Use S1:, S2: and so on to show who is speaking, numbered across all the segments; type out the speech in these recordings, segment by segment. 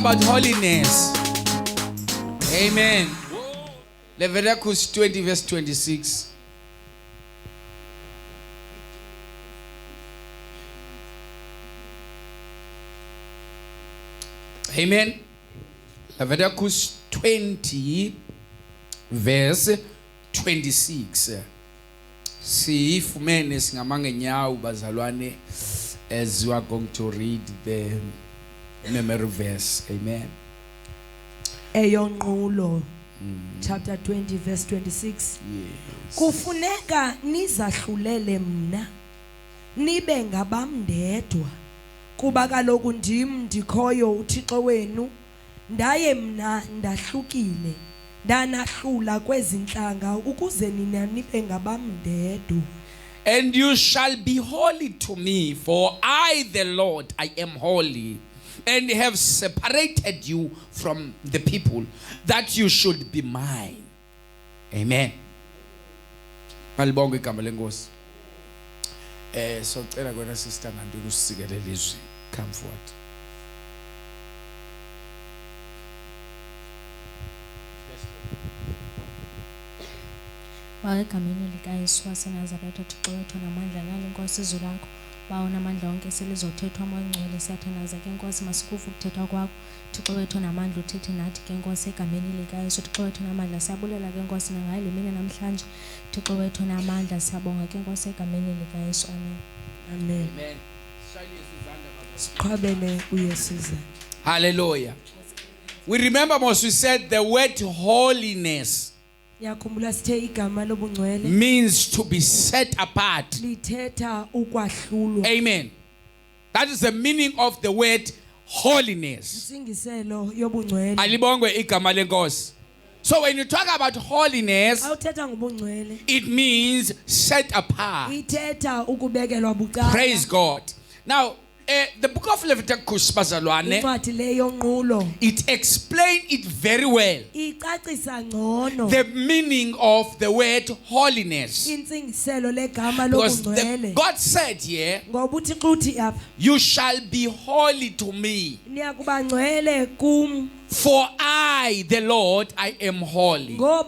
S1: about holiness. Amen. Leviticus 20 verse 26. Amen. Leviticus 20 verse 26. Sifumene singamangenyawo bazalwane as you are going to read the memory verse. Amen.
S2: Ngqunge chapter 20 verse 26.
S1: Yes.
S2: Kufuneka nizahlulele mna nibe ngabamndedwa kuba kaloku ndim ndikhoyo uThixo wenu ndaye mna ndahlukile ndanahlula kwezinhlanga ukuze nina nibe ngabamndedwa.
S1: And you shall be holy to me, for I the Lord I am holy, and have separated you from the people, that you should be mine. Amen. Malibonge igama lenkosi. So cela kwena sister ngandini usisikele lizwi. Come forward.
S3: Egameni likaYesu waseNazaretha uThixo wethu namandla nalo inkosi izwi lakho bawona amandla onke selizothethwa amangcwele siyathandaza ke Nkosi masikuve ukuthethwa kwakho Thixo wethu namandla uthethe nathi ke Nkosi egameni likaYesu Thixo wethu namandla siyabulela ke Nkosi nangaye lemini namhlanje Thixo wethu namandla siyabonga ke Nkosi egameni likaYesu amen.
S2: Amen. Siqhabele uYesu.
S1: Hallelujah. We remember most we said the word holiness means to be set apart. Amen. That is the meaning of the word holiness. Alibongwe igama lenkosi. So when you talk about holiness, it means set apart. Praise God. Now, the book of Leviticus, it explains it very well. The meaning of the word holiness. Because God said here, you shall be holy to me. For I, the Lord, I am holy. Now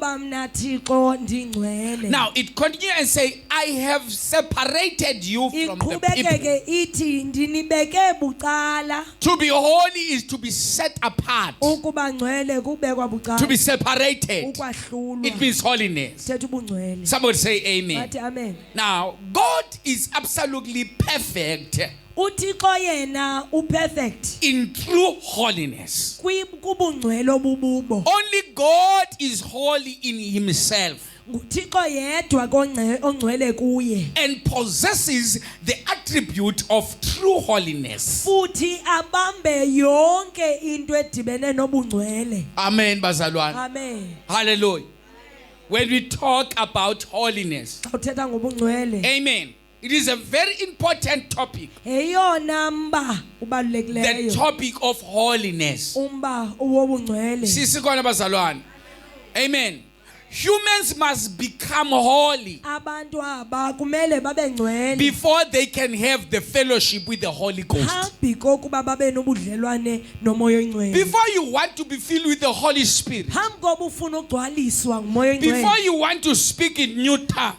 S1: it continues and say, I have separated you from the people. To be holy is to be set apart. To be separated. It means holiness. Somebody say amen. Now, God is absolutely perfect in true holiness. Only God is holy in himself and possesses the attribute of true holiness. Amen, bazalwane.
S2: Amen.
S1: Hallelujah. When we talk about holiness, amen, it is a very important topic. The topic of holiness. Amen. Humans must become holy before they can have the fellowship with the Holy Ghost. Before you want to be filled with the Holy Spirit, before you want to speak in new tongues,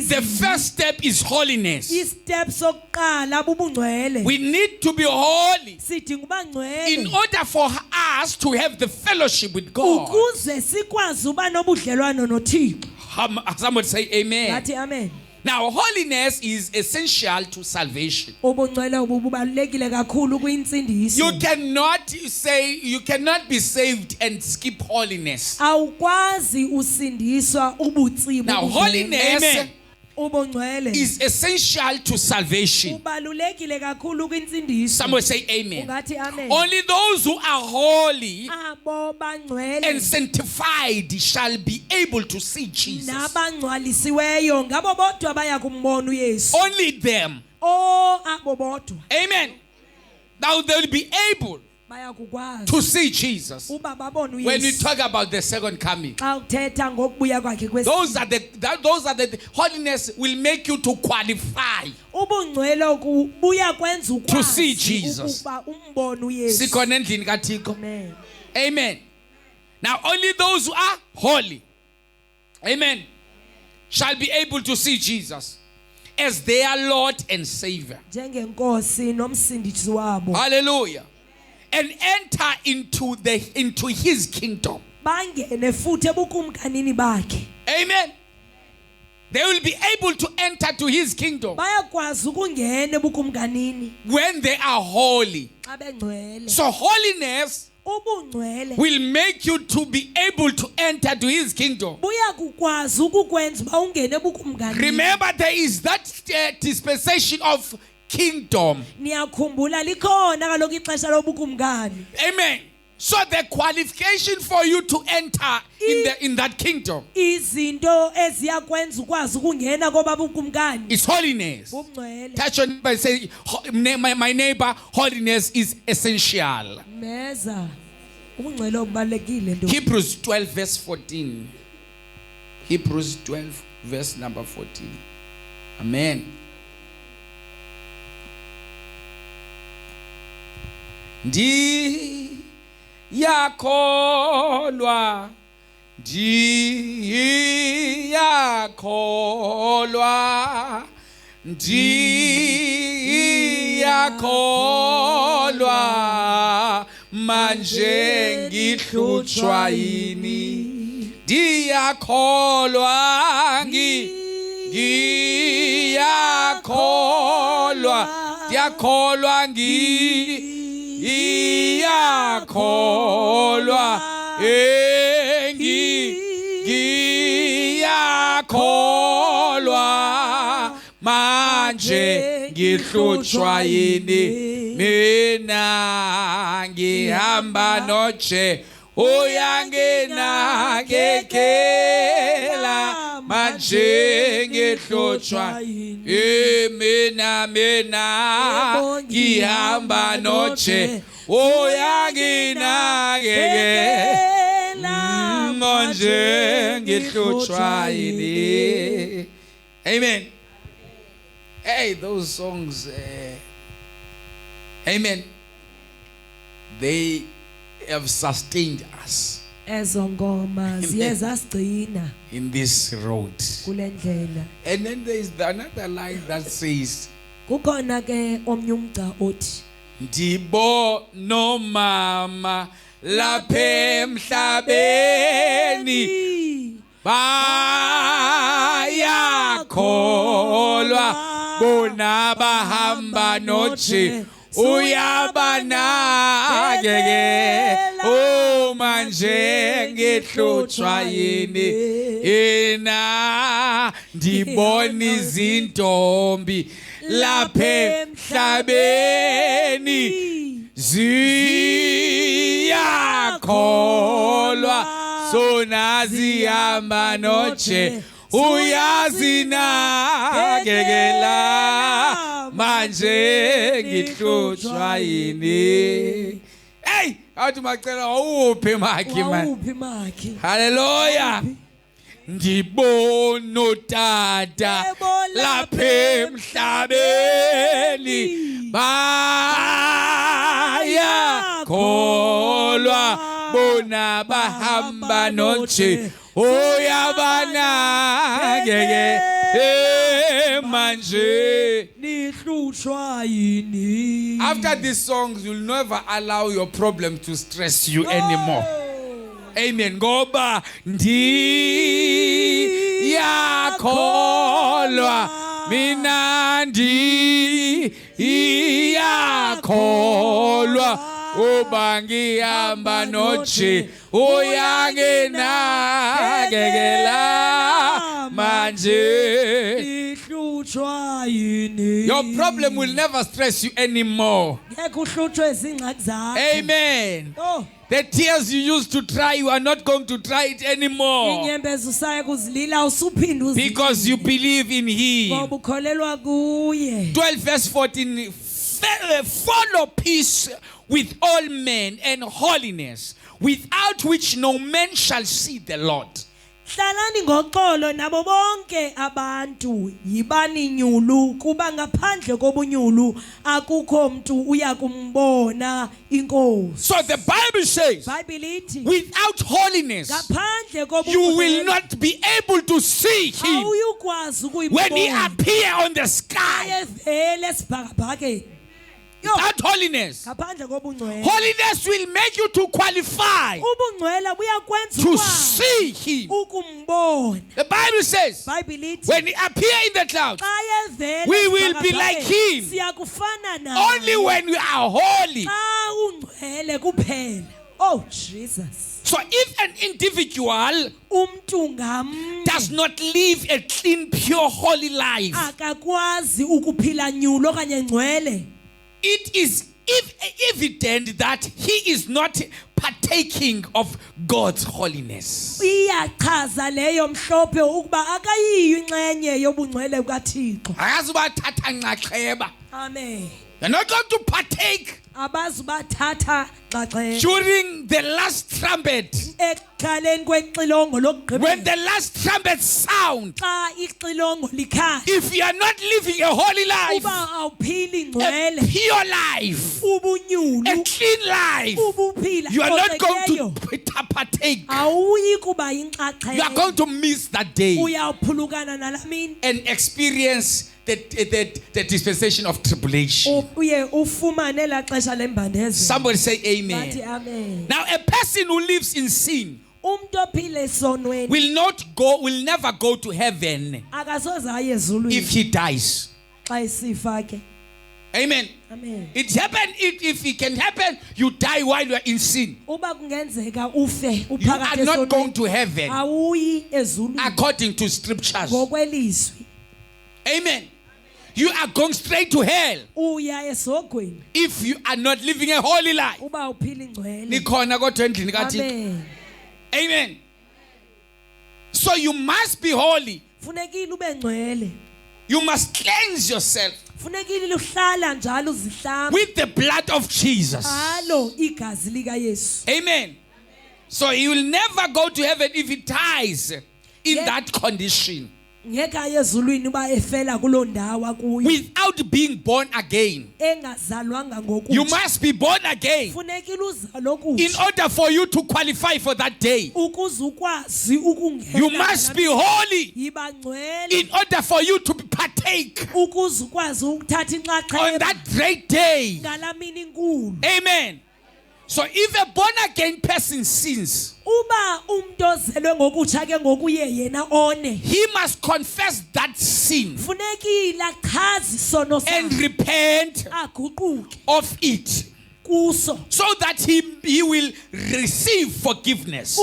S1: the first step is holiness. We need to be holy in order for us to have the fellowship with God. Somebody say amen.
S2: Amen.
S1: Now, holiness is essential to salvation. You cannot be saved and skip holiness. Now, holiness is essential to salvation. Somebody say amen. Only those who are holy and sanctified shall be able to see Jesus. Only them. Amen. Now they will be able to see Jesus. When we talk about the second coming, those are the holiness will make you to qualify to see Jesus. Amen. Now only those who are holy, amen, shall be able to see Jesus as their Lord and Savior. Hallelujah. And enter into his kingdom. Amen. They will be able to enter to his kingdom when they are holy. So holiness will make you to be able to enter to his kingdom. Remember, there is that dispensation of kingdom. Amen. So the qualification for you to enter in that kingdom is holiness. Touch on by say, my neighbor, holiness is essential. Hebrews 12 verse 14. Hebrews 12 verse number 14. Amen. Yakholwa manje ngihlutshwa yini ndiyakholwa ndiyakholwa ngiyakholwa manje ngihlutshwa yini mina ngihamba noje uyanginakekela manje ngihlutshwa mina ngihamba noje uyanginakekela manje ngihlutshwa yini. Amen. Hey, those songs, amen, they have sustained us in this road. And then there is another line that says, Ndibo no mama lapha emhlabeni bayakholwa bona bahamba noje uyabanakekela manje ngihlutshwa yini ina ndibona izintombi lapha emhlabeni ziyakholwa sona zihamba noje uyazinakekela manje ngihlutshwa yini. Hey, awuthi macela awuphi makhi man. Hallelujah. Ndibona utata lapha emhlabeni bayakholwa bona bahamba noje uyabanakekela manje nihlutshwa yini. After these songs, you'll never allow your problem to stress you anymore. Amen. Ngoba ndiyakholwa mina ndiyakholwa uba ngihamba noje uyanginakekela manje nihlutshwa yini. Your problem will never stress you anymore. Amen. The tears you used to cry, you are not going to try it anymore. Because you believe in Him. 12 verse 14 follow peace with all men and holiness, without which no man shall see the Lord.
S2: Hlalani ngoxolo nabo bonke abantu yibani nyulu kuba ngaphandle kobunyulu akukho mntu uya kumbona inkosi.
S1: So the Bible says, without holiness you will not be able to see him when he appear on the sky. Without holiness, holiness will make you to qualify to see him. The Bible says, when he appear in the clouds, we will be like him. Only when we are holy.
S2: Oh, Jesus.
S1: So if an individual does not live a clean, pure, holy life, it is evident that he is not partaking of God's holiness.
S2: Amen.
S1: They're not going to partake during the last trumpet. When the last trumpet sound, if you are not living a holy life, a pure life, a clean life, you are not going to partake. You are going to miss that day and experience the dispensation of tribulation. Somebody say amen. Now a person who lives in sin will never go to heaven if he dies. Amen. It happened. If it can happen, you die while you are in sin. You are not going to heaven according to scriptures. Amen. You are going straight to hell if you are not living a holy life. Amen. Amen. So you must be holy. You must cleanse yourself with the blood of Jesus. Amen. So he will never go to heaven if he dies in that condition. Without being born again. You must be born again in order for you to qualify for that day. You must be holy in order for you to partake on that great day. Amen. So if a born again person sins, he must confess that sin and repent of it, so that he will receive forgiveness.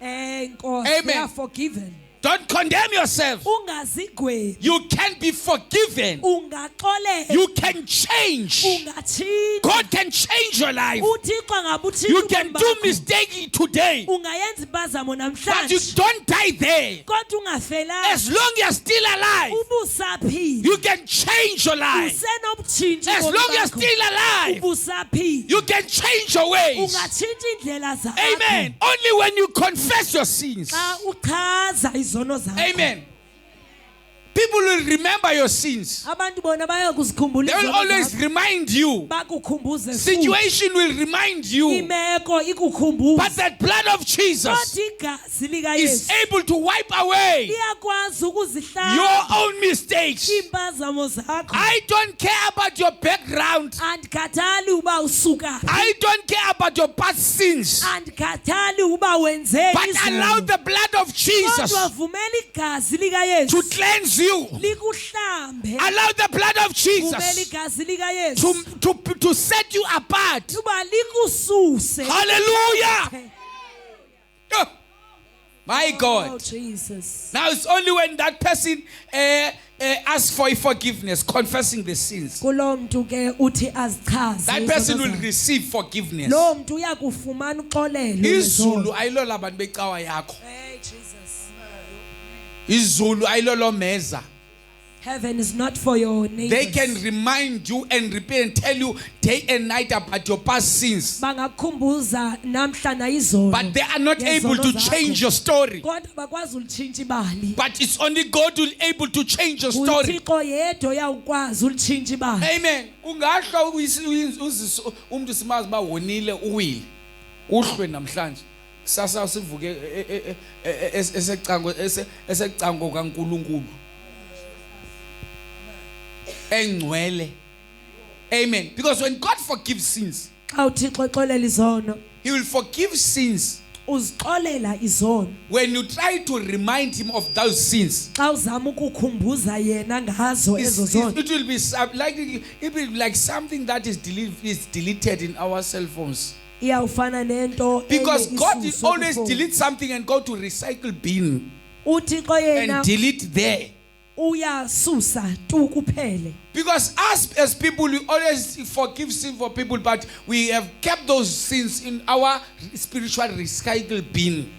S1: Amen.
S2: Forgiven.
S1: Don't condemn yourself. You can be forgiven. You can change. God can change your life. You can do mistake today, but you don't die there. As long as you're still alive, you can change your life. As long as you're still alive, you can change your ways. Amen. Only when you confess your sins. Amen. People will remember your sins. They will always remind you. Situation will remind you. But that blood of Jesus is able to wipe away your own mistakes. I don't care about your background. I don't care about your past sins. But allow the blood of Jesus to cleanse you. Allow the blood of Jesus to set you apart. Hallelujah. Oh, my God.
S2: Oh, Jesus.
S1: Now it's only when that person asks for forgiveness, confessing the sins, that person will receive forgiveness. Izulu ayilola bantu becawa yakho. Izulu ayilolo meza.
S2: Heaven is not for your neighbors.
S1: They can remind you and repeat and tell you day and night about your past sins. But they are not able to change your story. But it's only God who is able to change your story. Amen. Ungasho umuntu simazi ba wonile uwile. Uhlwe namhlanje. Kusasa sivuke esecango kaNkulunkulu. Ngqunge. Amen. Because when God forgives sins, He will forgive sins. When you try to remind Him of those sins, it will be like something that is deleted in our cell phones. Because God will always delete something and go to recycle bin and delete there. Because us as people, we always forgive sin for people, but we have kept those sins in our spiritual recycle bin.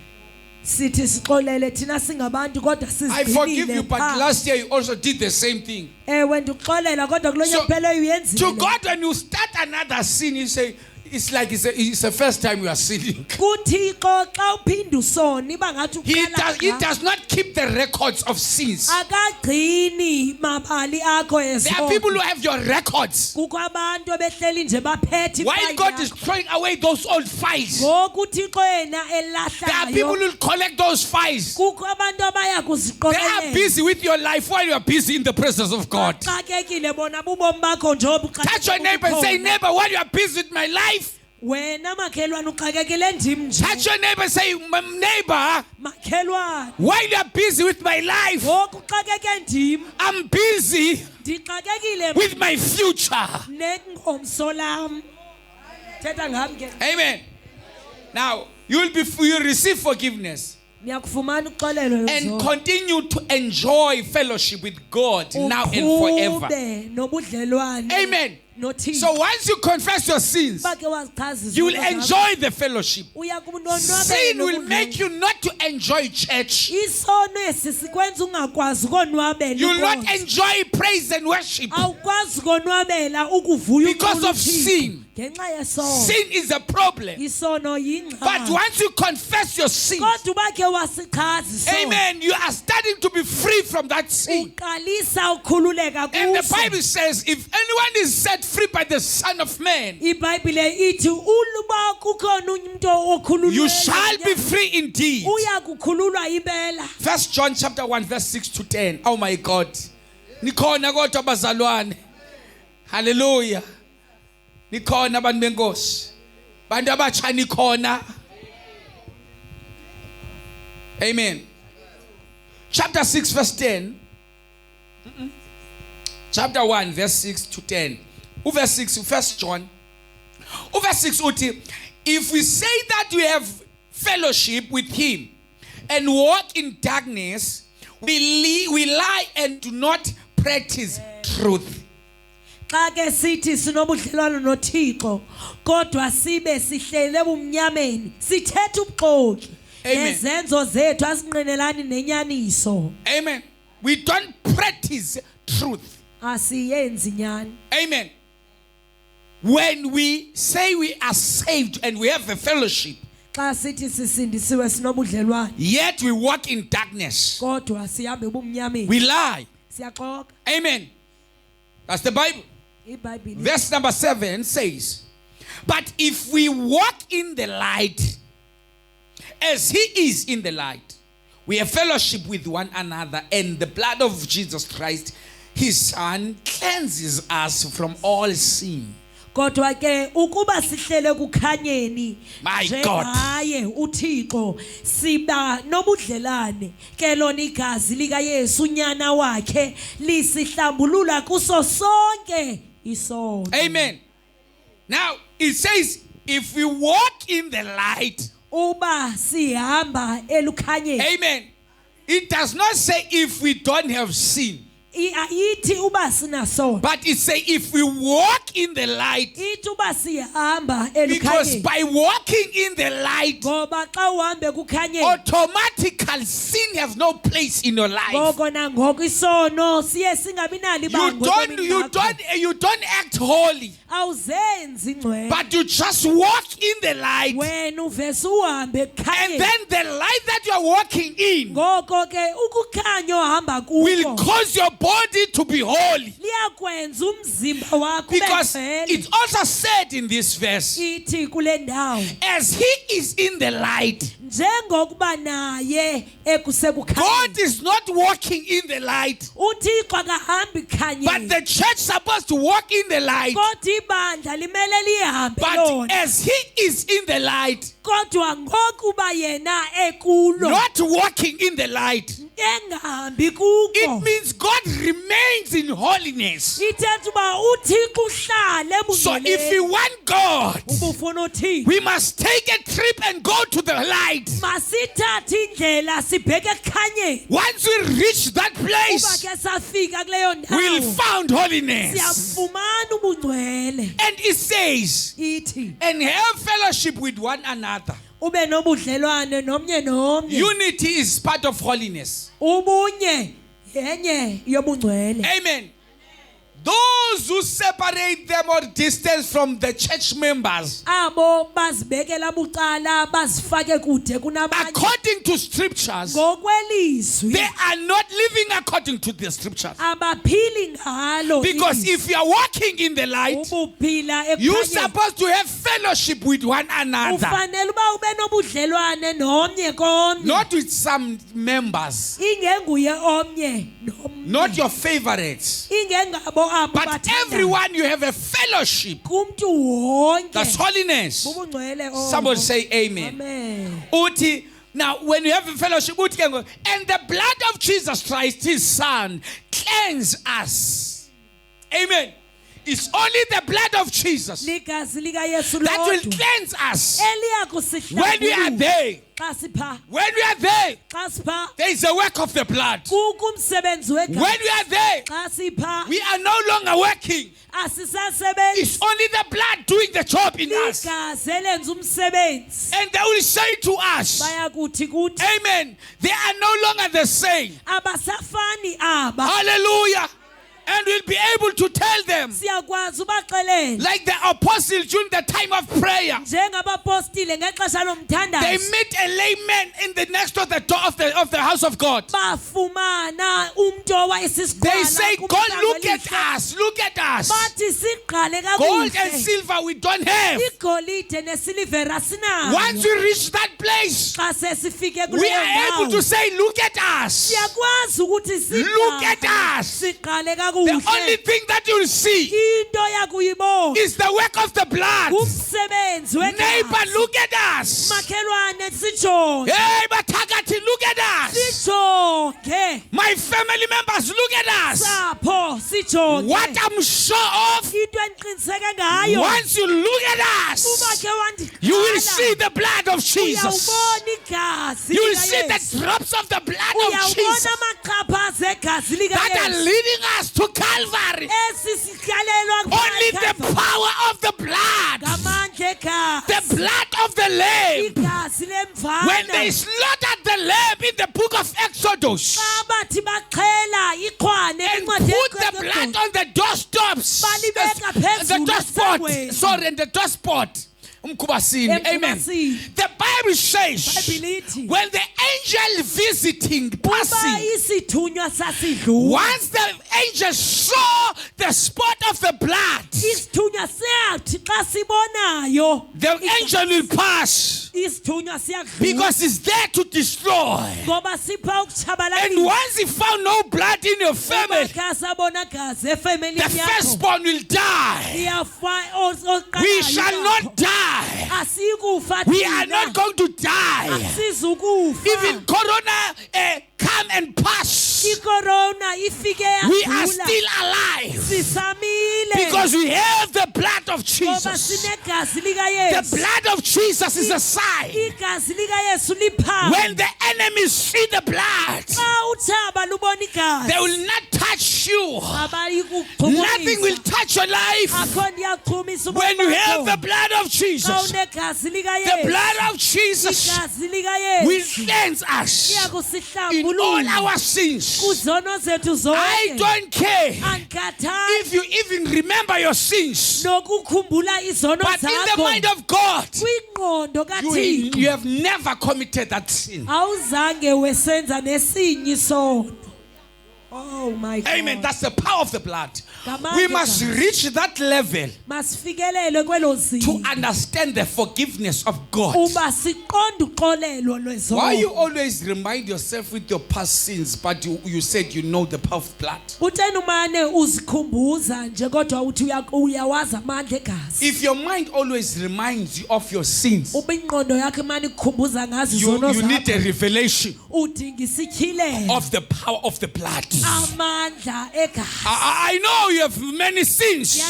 S1: I forgive you, but last year you also did the same thing. So, to God, when you start another sin, you say, it's like it's the first time you are sinning. He does not keep the records of sins. There are people who have your records. While God is throwing away those old files, there are people who collect those files. They are busy with your life while you are busy in the presence of God. Touch your neighbor and say, neighbor, while you are busy with my life, touch your neighbor and say, neighbor, while you are busy with my life, I'm busy with my future. Amen. Now, you'll receive forgiveness and continue to enjoy fellowship with God now and forever. Amen. So once you confess your sins, you will enjoy the fellowship. Sin will make you not to enjoy church. You will not enjoy praise and worship because of sin. Sin is a problem. But once you confess your sins, amen, you are starting to be free from that sin. And the Bible says, if anyone is set free by the Son of Man, you shall be free indeed. 1 John chapter 1 verse 6 to 10. Oh my God. Nikhona kodwa bazalwane. Hallelujah. Nikhona abantu benkosi. Bantu abatsha nikhona. Amen. Chapter 6 verse 10. Chapter 1 verse 6 to 10. Verse 6, 1 John. Verse 6, if we say that we have fellowship with Him and walk in darkness, we lie and do not practice truth. Amen. Amen. We don't practice truth. Amen. When we say we are saved and we have a fellowship, yet we walk in darkness, we lie. Amen. That's the Bible. Verse number 7 says, but if we walk in the light, as He is in the light, we have fellowship with one another, and the blood of Jesus Christ, His Son, cleanses us from all sin.
S2: Kodwa ke ukuba sihlele kukhanyeni
S1: njengaye
S2: uThixo siba nobudlelane ke lona igazi lika Yesu unyana wakhe lisihlambulula kuso sonke isono.
S1: Amen. Now it says if we walk in the light,
S2: uba sihamba elukhanyeni.
S1: Amen. It does not say if we don't have sin. But it say if we walk in the light, because by walking in the light, automatically sin has no place in your life. You don't act holy, but you just walk in the light, and then the light that you are walking in will cause your body to be holy. Because it's also said in this verse, as he is in the light, God is not walking in the light, but the church is supposed to walk in the light. But as he is in the light, not walking in the light, it means God remains in holiness. So if we want God, we must take a trip and go to the light. Once we reach that place, we'll find holiness. And it says, and have fellowship with one another. Unity is part of holiness. Amen. Those who separate them or distance from the church members, according to scriptures, they are not living according to the scriptures. Because if you are walking in the light, you're supposed to have fellowship with one another, not with some members, not your favorites, but everyone you have a fellowship. That's holiness. Somebody say amen. Uti, now when you have a fellowship, and the blood of Jesus Christ, his son, cleanse us. Amen. It's only the blood of Jesus that will cleanse us. When we are there, there is a work of the blood. When we are there, we are no longer working. It's only the blood doing the job in us. And they will say to us, amen, they are no longer the same. Hallelujah. And we'll be able to tell them, like the apostles during the time of prayer, they meet a layman in the next of the door of the house of God. They say, God, look at us, look at us. Gold and silver we don't have. Once we reach that place, we are able to say, look at us. Look at us. The only thing that you'll see is the work of the blood. Neighbor, look at us. Hey, Batakati, look at us. My family members, look at us. What I'm sure of, once you look at us, you will see the blood of Jesus. You will see the drops of the blood of Jesus that are leading us to Calvary. Only the power of the blood, the blood of the Lamb. When they slaughtered the Lamb in the book of Exodus and put the blood on the doorstops, the doorspot, and the doorspot. Amen. The Bible says when the angel visiting passing, once the angel saw the spot of the blood, the angel will pass because it's there to destroy. And once he found no blood in your family, the firstborn will die. We shall not die. We are not going to die. Even Corona come and pass, we are still alive because we have the blood of Jesus. The blood of Jesus is a sign. When the enemies see the blood, they will not touch touch you. Nothing will touch your life. When you have the blood of Jesus, the blood of Jesus will cleanse us in all our sins. I don't care if you even remember your sins, but in the mind of God, you have never committed that sin.
S2: Oh my God.
S1: Amen. That's the power of the blood. We must reach that level to understand the forgiveness of God. Why you always remind yourself with your past sins, but you said you know the power of blood? If your mind always reminds you of your sins, you need a revelation of the power of the blood. I know you have many sins,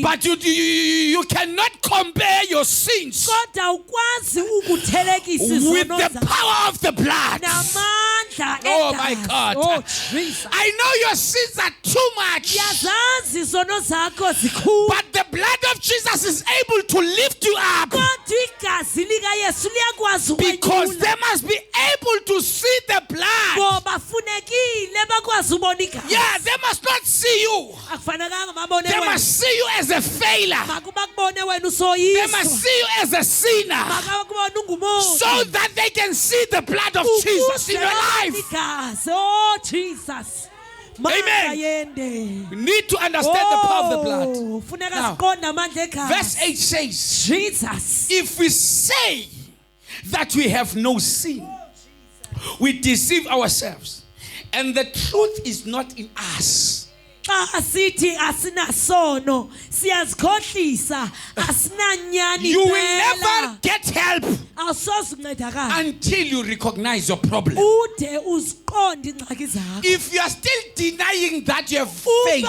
S1: but you cannot compare your sins with the power of the blood. Oh my God. I know your sins are too much, but the blood of Jesus is able to lift you up, because they must be able to see the blood. Yeah, they must not see you. They must see you as a failure. They must see you as a sinner, so that they can see the blood of Jesus in your life.
S2: Oh, Jesus.
S1: Amen. We need to understand the power of the blood. Now, verse 8 says,
S2: Jesus,
S1: if we say that we have no sin, we deceive ourselves, and the truth is not in us. You will never get help until you recognize your problem. If you are still denying that you have faith,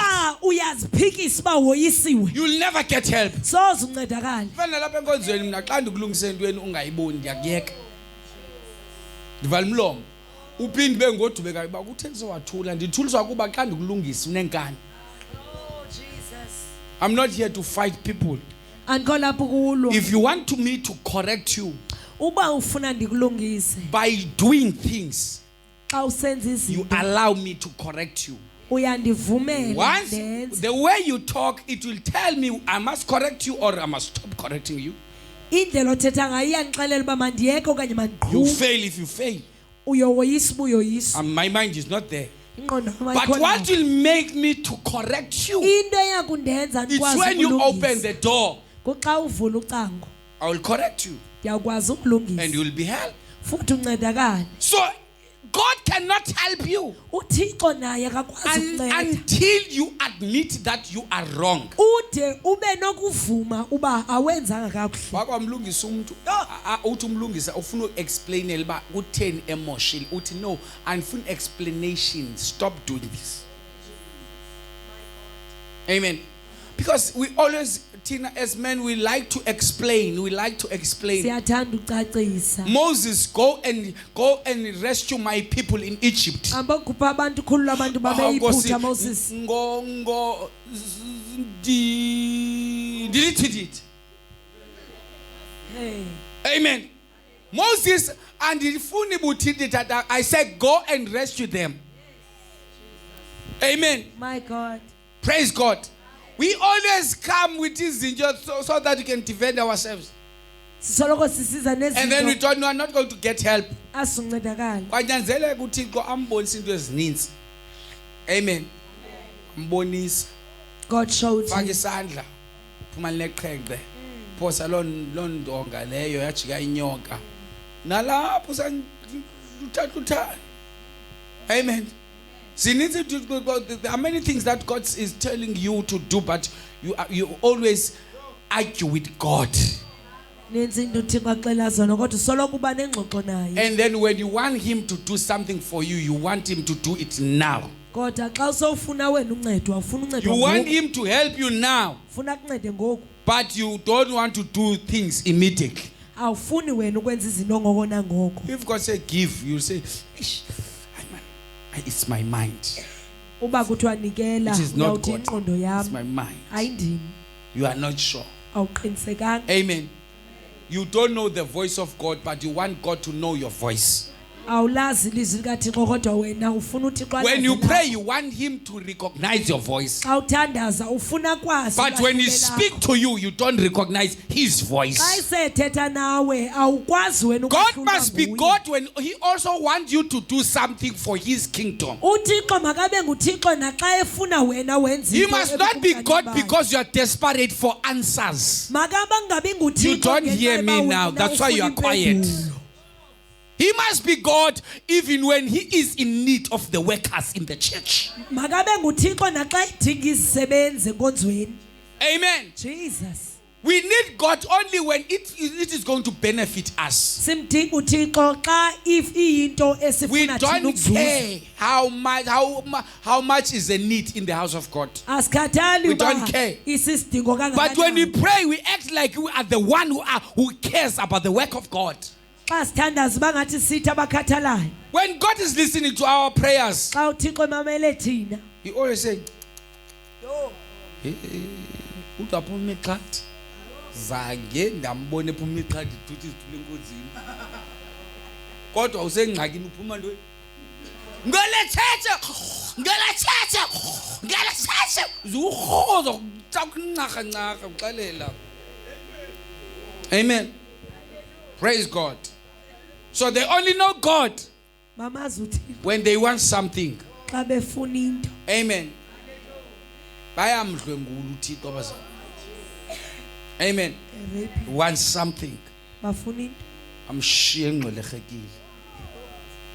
S1: you'll never get help. Uphinde bengodubeka ba kuthengisa wathula ndithuliswa kuba xa ndikulungisa unenkani. I'm not here to fight people. If you want me to correct you by doing things, you allow me to correct you. Once the way you talk, it will tell me I must correct you or I must stop correcting you. You fail if you fail. And my mind is not there. But what will make me to correct you? It's when you open the door. I will correct you. And you will be helped. So God cannot help you until you admit that you are wrong. No, explanation. Stop doing this. Amen. Because we always, Tina, as men, we like to explain. We like to explain. Moses, go and rescue my people in Egypt. Deleted it. Hey. Amen. Moses and I said, go and rescue them. Amen.
S2: My God.
S1: Praise God. We always come with this so that we can defend ourselves. And then we thought, no, I'm not going to get help. Amen.
S2: God showed you.
S1: Amen. There are many things that God is telling you to do, but you always argue with God. And then when you want Him to do something for you, you want Him to do it now. You want Him to help you now, but you don't want to do things immediately. If God says give, you say, it's my mind.
S2: Uba kuthiwa nikela
S1: It is not
S2: uyawuthi
S1: God.
S2: ingqondo
S1: It's
S2: yam
S1: my mind.
S2: ayindimi.
S1: You are not sure.
S2: Awuqinisekanga.
S1: Amen. You don't know the voice of God, but you want God to know your voice.
S2: Awulazi ilizwi likaThixo kodwa wena ufuna uThixo.
S1: When you pray, you want Him to recognize your voice.
S2: Xa uthandaza ufuna kwazi.
S1: But when He speaks to you, you don't recognize His voice.
S2: Xa isethetha nawe awukwazi wena
S1: God must be God when He also wants you to do something for His kingdom.
S2: uThixo makabe nguThixo naxa efuna wena wenze
S1: He must not be God because you are desperate for answers.
S2: makaba ngabi nguThixo.
S1: You don't hear me now. That's why you are quiet. He must be God even when He is in need of the workers in the church.
S2: Makabe nguThixo naxa idinga izisebenzi enkonzweni.
S1: Amen.
S2: Jesus.
S1: We need God only when it is going to benefit us.
S2: Simdinga uThixo xa if iyinto
S1: We
S2: esifuna thina
S1: don't
S2: ukuzuza.
S1: care how much is the need in the house of God.
S2: Asikhathali
S1: We
S2: uba
S1: don't care.
S2: isisidingo
S1: But when we
S2: kangakanani.
S1: pray, we act like we are the one who cares about the work of God.
S2: Xa sithandaza bangathi sithi abakhathalayo.
S1: When God is listening to our prayers,
S2: Xa uThixo emamele thina.
S1: He always say, "Udaphuma iqhathi zange ndambone phuma iqhathi thuthi izithule enkozini." Kodwa usengxakini uphuma ntoni? Ngelethethe uzuhozo ucakuncaha ncaha uxelela. Amen. Praise God. So they only know God
S2: Mamazi uThixo
S1: when they want something.
S2: xa befuna into.
S1: Amen. Bayamdlwengula uThixo abazali. Amen. Want something.
S2: Bafuna into.
S1: Amshiye engcwelehekile.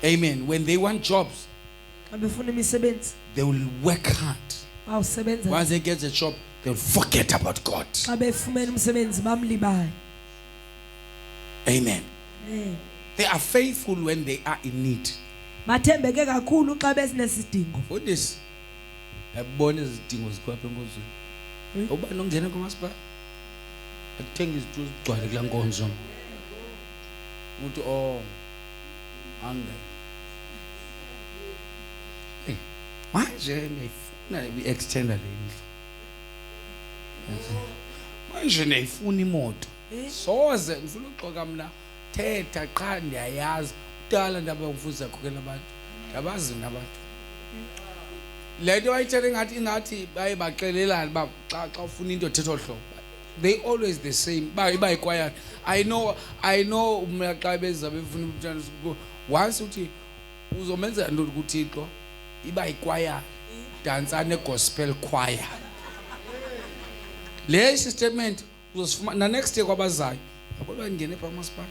S1: Amen. When they want jobs,
S2: Xa befuna imisebenzi
S1: they will work hard.
S2: bawusebenza.
S1: Once they get the job, they will forget about God.
S2: Xa befumene umsebenzi bamlibale.
S1: Amen. They are faithful when they are in need.
S2: Bathembeke kakhulu xa besinesidingo.
S1: For this, yabona izidingo zikwapha enkonzweni. Uba nongena kumasipala athenga izitulo zigcwale kula nkonzo. Uthi ange. Manje ngiyifuna i-extender le ndlu. Manje ngiyifuna imoto. Soze ngifuna uqoka mina thetha qha ndiyayazi udala ndaba ngifuza khokela abantu. Yabazi nabantu. Lento wayithethe ingathi baye baxelelana ba xa ufuna into thetha ohlobo. They always the same. Ba quiet. I know umla xa beza befuna umntana once uthi uzomenza into kuThixo iba ikwaya dansa ne gospel choir. Le statement uzosifuma na next year kwabazayo. Yabona ngene pha masipala.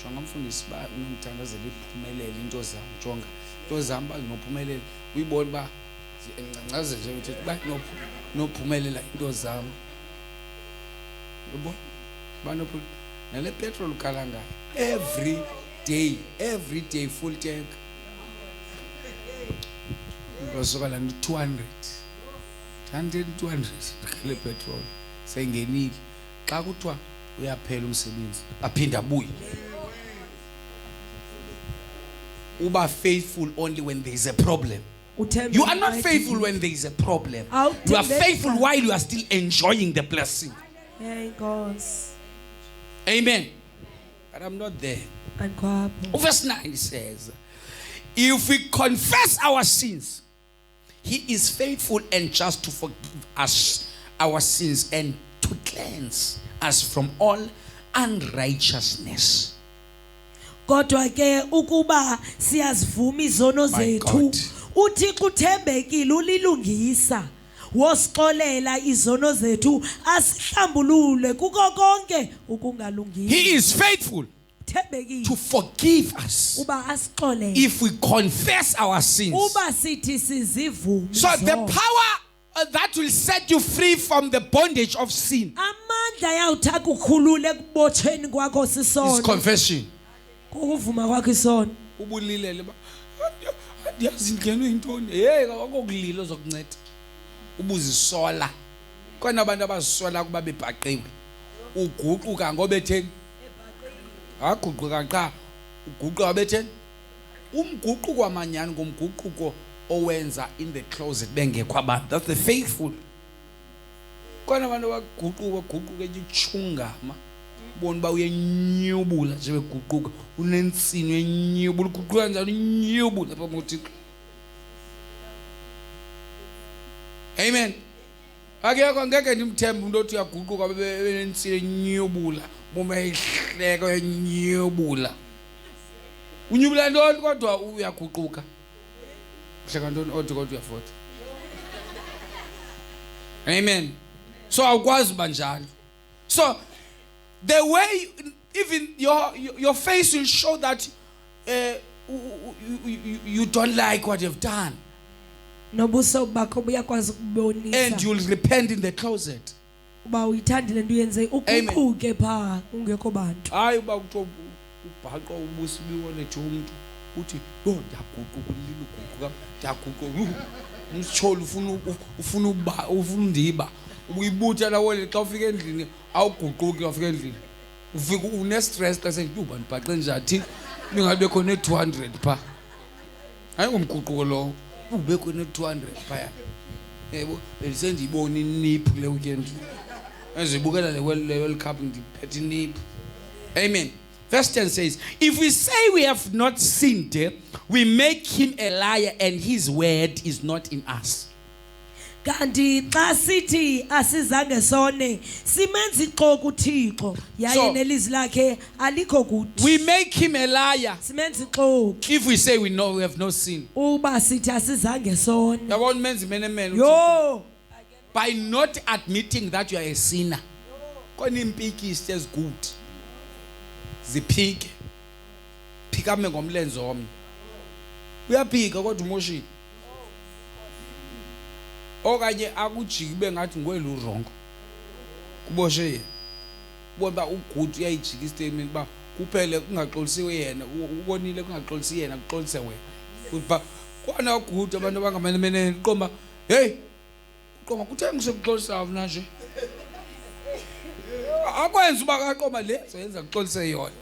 S1: Jonga umfundisi ba unomthandazela iphumelele into zami jonga. Into zami ba nophumelele uyibona ba encancaze nje uthi ba nophumelela into zami. Yebo banophu nale petrol kalanga every day full tank. Ngosokala ni 200 kale petrol sengenile xa kuthiwa uyaphela umsebenzi aphinda abuye. Uba faithful only when there is a problem. You are not faithful when there is a problem. You are faithful while you are still enjoying the blessing. Amen. But I'm not there. Verse 9 says, if we confess our sins, He is faithful and just to forgive us our sins and to cleanse us from all unrighteousness.
S2: Kodwa ke ukuba siyazivuma izono zethu uThixo uthembekile ulilungisa wosixolela izono zethu asihlambulule kuko konke ukungalungile.
S1: He is faithful to forgive us if we confess our sins. So the power that will set you free from the bondage of sin is confession. Ubuzisola khona abantu abazisola kuba bebhaqiwe uguquka ngoba etheni aguquka qha uguquka betheni umguquko wamanyani ngomguquko owenza in the closet bengekho abantu. That's the faithful. Kona abantu baguquka ichungama. Bona ba uyenyubula nje beguquka. Unensini uyenyubula uguquka njalo uyenyubula lapha ngoThixo. Amen. Akekho ngeke ndimthembe umuntu othi uyaguquka benensini uyenyubula. Boma ihleka uyenyubula. Unyubula ntoni kodwa uyaguquka. Hleka ntoni kodwa uyafota. Amen. So awukwazi banjalo. So the way even your face will show that you don't like what you've done. And you'll repent in the closet. Amen. Hayi uba kuthiwa ubhaqa ubusi biwonethe umuntu uthi yo ndiyaguquka ulilo guquka ndiyaguquka umtsholi ufuna undiba uyibutha lawole xa ufika endlini awuguquki ufika endlini ufika une stress xa sekuba ndibhaqe njani ningabe khona 200 pha hayi ngumguquko lo ube khona 200 pha yebo besendibona iniphu le weekend ezibukela le World Cup ndiphethe iniphu. Amen. Verse 10 says, if we say we have not sinned, we make him a liar and his word is not in us.
S2: Kanti xa sithi asizange sone simenza ixoko uThixo yaye nelizwi lakhe alikho kuthi.
S1: We make him a liar.
S2: Simenza ixoko.
S1: If we say we have no sin.
S2: Uba sithi asizange sone.
S1: Yabona menzi men.
S2: Yo.
S1: By not admitting that you are a sinner. Kona impiki is just good. Ziphike. Phikame ngomlenze omnye. Uyaphika kodwa umoshile. Okanye akujiki bengathi ngwele urongo. Kuboshe. Bona ugood uyayijika istatement ba kuphele kungaxolisiwe yena ubonile kungaxolisi yena kuxolise wena. Kuba kona ugood abantu abangamene iqomba hey qoma kuthe ngisekuxolisa mina nje. Akwenza uba kaqoma le soyenza kuxolise yona.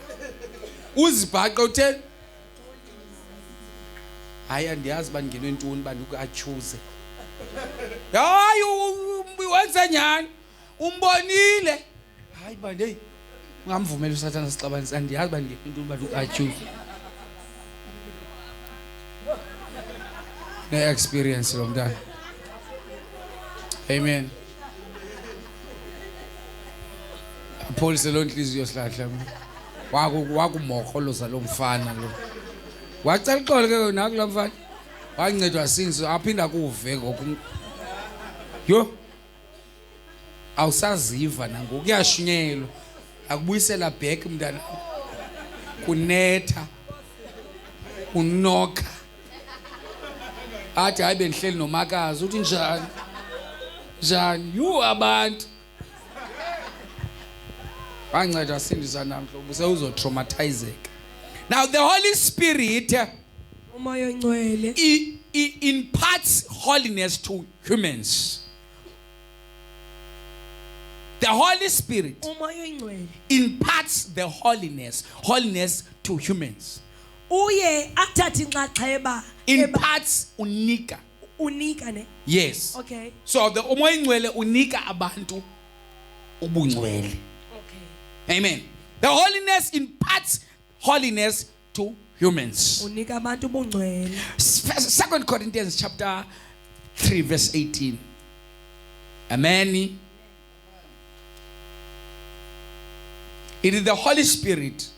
S1: Uzibhaqa utheni? Hayi andiyazi bangenwe intoni bantu achoose. Hayi wenza njani? Umbonile. Hayi bande hey ngamvumela uSathana sixabanisa andiyazi bangenwe intoni bantu achoose. Ne experience lo mntana. Amen. Polisi lo nhliziyo sihlahla wakumokholoza lo mfana lo. Wacela uxolo ke nakula mfana. Wancedwa sinzo aphinda kuve ngoku. Yo. Awusaziva nangoku kuyashunyelwa. Akubuyisela back mntana. Kunetha. Unoka. Athi hayi bendihleli nomakazi uthi njani? Njani? You abantu. Wancedwa sindisa namhla ubuse uzotraumatizeka. Now the Holy Spirit imparts holiness to humans. The Holy Spirit imparts the holiness to humans. Imparts unika.
S2: Unika ne?
S1: Yes.
S2: Okay.
S1: So the umoya ingcwele unika abantu ubungcwele.
S2: Okay.
S1: Amen. The holiness imparts holiness to humans.
S2: Unika abantu ubungcwele.
S1: 2 Corinthians chapter 3 verse 18. Amen. It is the Holy Spirit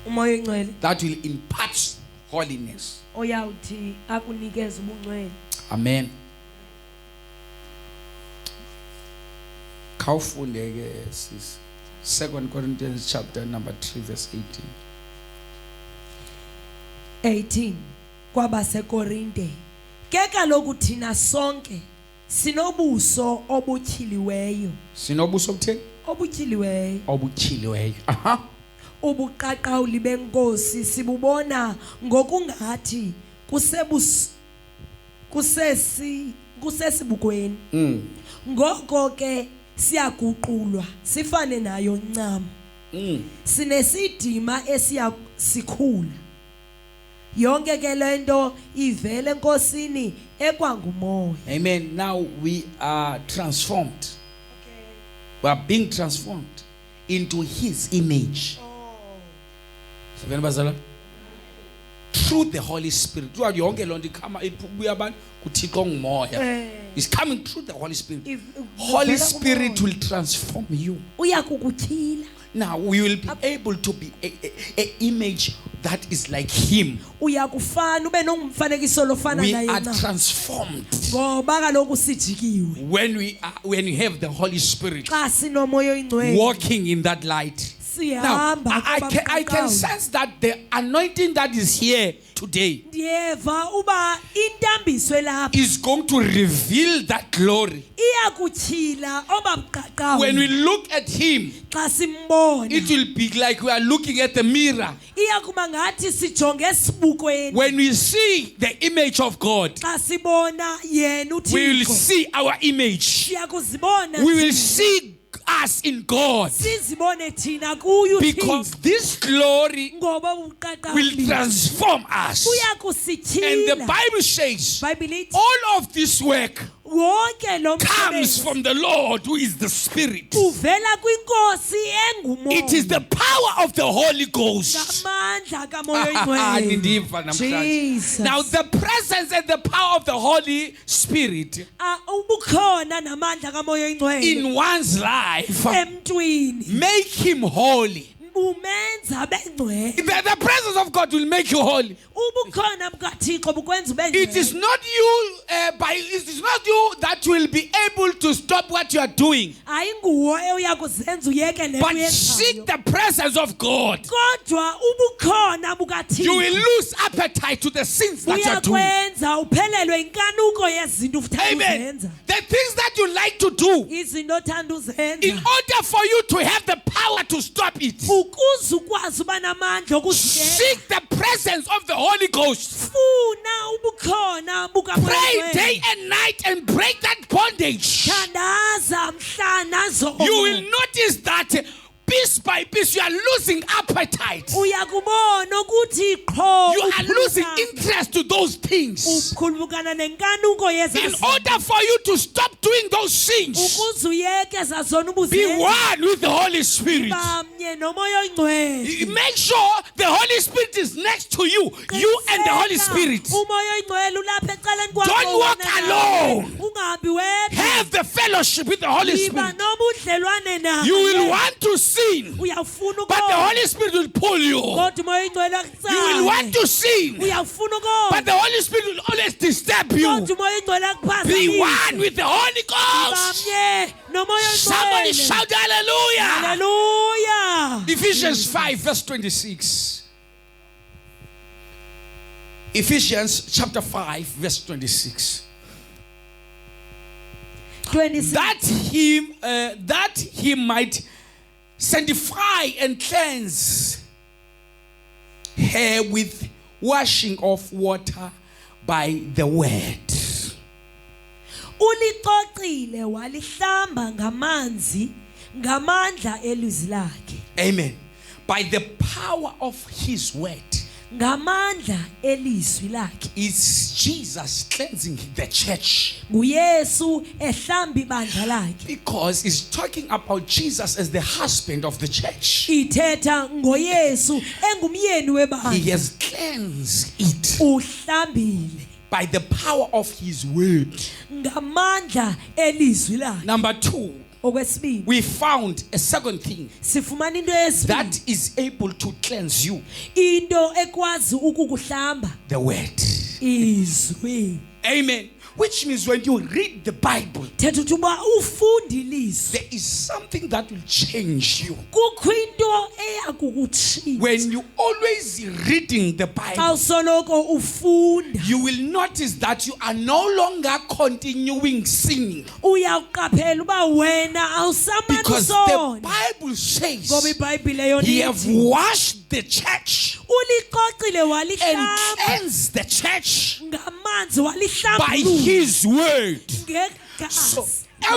S2: umoya ingcwele
S1: that will impart holiness.
S2: Oyawuthi akunikeza ubungcwele.
S1: Amen. Khawufunde ke sis 2 Corinthians chapter number 3 verse
S2: 18 kwabasekorinte ke kaloku thina sonke sinobuso obutyhiliweyo.
S1: Sinobuso obutheni?
S2: Obutyhiliweyo.
S1: Obutyhiliweyo.
S2: Ubuqaqawuli benkosi sibubona ngokungathi kusesibukweni. Ngoko ke siyaguqulwa sifane nayo ncam. Sinesidima esiyasikhula Yonke ke lento ivele enkosini ekwangumoya.
S1: Amen. Now we are transformed. We are being transformed into his image. Through the Holy Spirit. It's coming through the Holy Spirit. Holy Spirit will transform you. Now we will be able to be an image that is like him. We are transformed when we have the Holy Spirit walking in that light. Now, I can sense that the anointing that is here today is going to reveal that glory. When we look at him, it will be like we are looking at the mirror. When we see the image of God, we will see our image. We will see us in God, because this glory will transform us. And the Bible says all of this work comes from the Lord, who is the Spirit. It is the power of the Holy Ghost.
S2: Jesus.
S1: Now the presence and the power of the Holy Spirit in one's life make him holy. The presence of God will make you holy. It is not you it is not you that will be able to stop what you are doing, but seek the presence of God. You will lose appetite to the sins that you are doing. Amen. The things that you like to do, in order for you to have the power to stop it, seek the presence of the Holy Ghost. Pray day and night and break that bondage. You will notice that piece by piece you are losing appetite. You are losing interest to those things. In order for you to stop doing those things, be one with the Holy Spirit. Make sure the Holy Spirit is next to you. You and the Holy Spirit. Don't walk alone. Have the fellowship with the Holy Spirit. You will want to sin, but the Holy Spirit will pull you. You will want to sin, but the Holy Spirit will always disturb you. Be one with the Holy Ghost. Somebody shout hallelujah.
S2: Hallelujah.
S1: Ephesians 5 verse 26. Ephesians chapter 5 verse 26. That he might sanctify and cleanse her with washing of water by the word.
S2: Uliqoqile walihlamba ngamanzi ngamandla elizwi lakhe.
S1: Amen. By the power of his word.
S2: Ngamandla elizwi lakhe.
S1: Is Jesus cleansing the church?
S2: Nguyesu ehlamba ibandla lakhe.
S1: Because it's talking about Jesus as the husband of the church.
S2: Ithetha ngoYesu engumyeni webandla.
S1: He has cleansed it.
S2: Uhlambile.
S1: By the power of his word.
S2: Ngamandla elizwi lakhe.
S1: Number 2. We found a second thing that is able to cleanse you. The word. Amen. Which means when you read the Bible, there is something that will change you. When you always reading the Bible, you will notice that you are no longer continuing sinning. Because the Bible says he have washed the church and cleansed the church by his word. So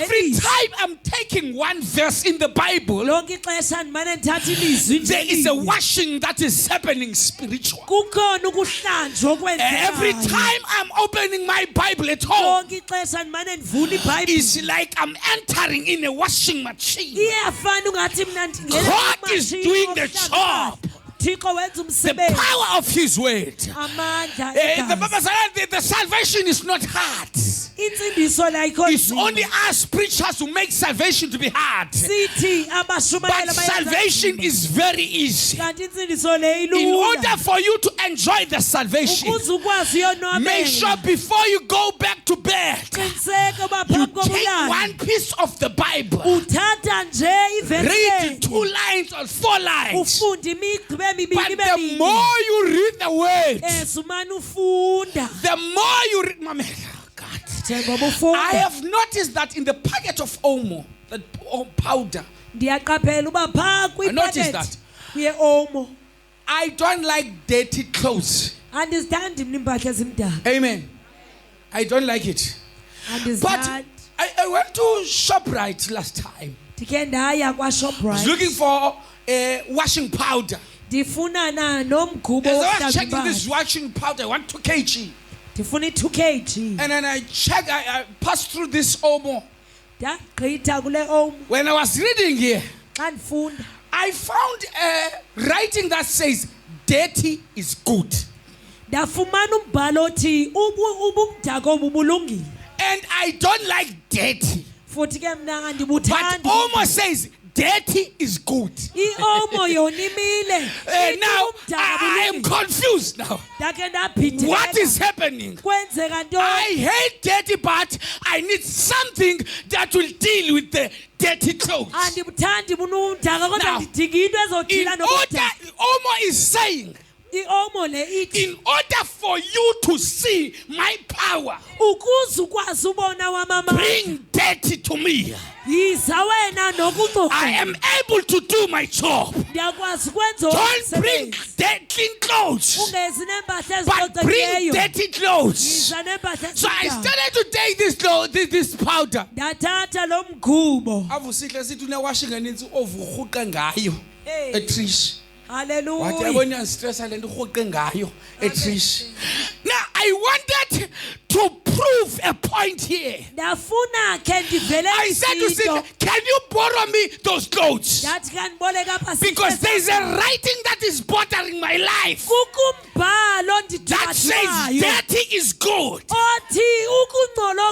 S1: every time I'm taking one verse in the Bible, there is a washing that is happening spiritual. Every time I'm opening my Bible at home, it's like I'm entering in a washing machine. God is doing the job. The power of His word. The salvation is not hard. It's only us preachers who make salvation to be hard. But salvation is very easy. In order for you to enjoy the salvation, make sure before you go back to bed, you take one piece of the Bible, read 2 lines or 4 lines. But the more you read the word, the more you read. I have noticed that in the packet of Omo, that powder, I noticed that. I don't like dirty clothes. Amen. I don't like it. But I went to ShopRite last time. I was looking for washing powder. As I was checking this washing powder, I want 2 kg. And then I checked, I passed through this Omo. When I was reading here, I found a writing that says, dirty is good. And I don't like dirty. But Omo says, dirty is good. Now I am confused now. What is happening? I hate dirty, but I need something that will deal with the dirty clothes. Now, in order, Omo is saying, in order for you to see my power, bring dirty to me. I am able to do my job. Don't bring clean clothes, but bring dirty clothes. So I started to take this powder. Hallelujah. Now I wanted to prove a point here. I said to Sita, can you borrow me those clothes? Because there's a writing that is bothering my life that says dirty is good.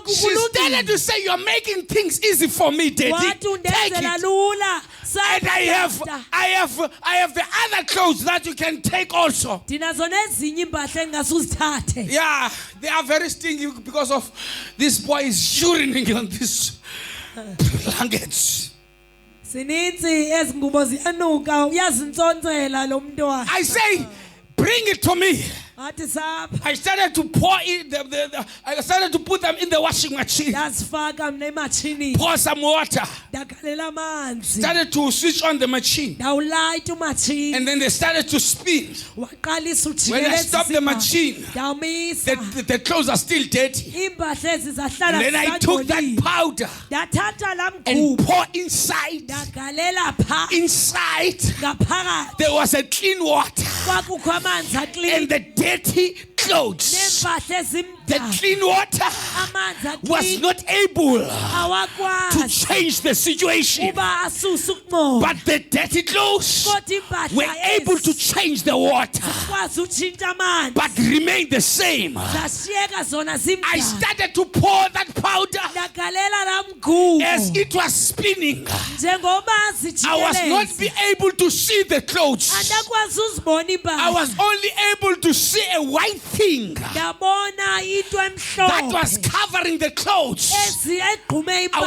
S1: She started to say, you're making things easy for me, Daddy. Take it. And I have the other clothes that you can take also. Yeah, they are very stingy because of this boy is urinating on this blankets. I say, bring it to me. I started to pour in I started to put them in the washing machine. Pour some water. Started to switch on the machine. And then they started to spin. When I stopped the machine, the clothes are still dirty. And then I took that powder and poured inside. Inside, there was a clean water. And the dirty clothes, the clean water was not able to change the situation. But the dirty clothes were able to change the water, but remain the same. I started to pour that powder. As it was spinning, I was not able to see the clothes. I was only able to see a white thing that was covering the clothes. I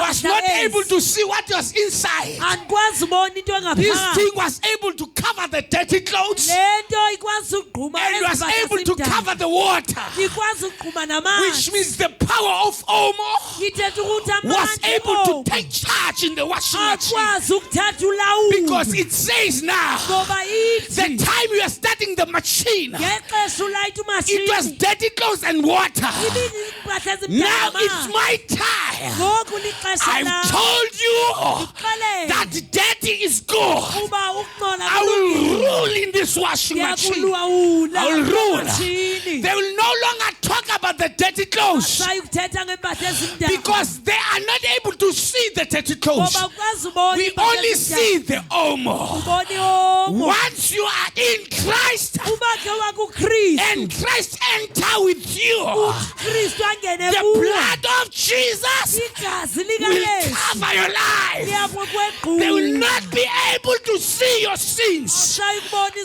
S1: was not able to see what was inside. This thing was able to cover the dirty clothes and was able to cover the water, which means the power of Omo was able to take charge in the washing machine. Because it says now, the time you are starting the machine, it was dirty clothes and water. Now it's my time I've told you that dirty is good. I will rule in this washing machine. I will rule. They will no longer talk about the dirty clothes because they are not able to see the dirty clothes. We only see the omo. Once you are in Christ and Christ enter with you, the blood of Jesus will cover your life. They will not be able to see your sins,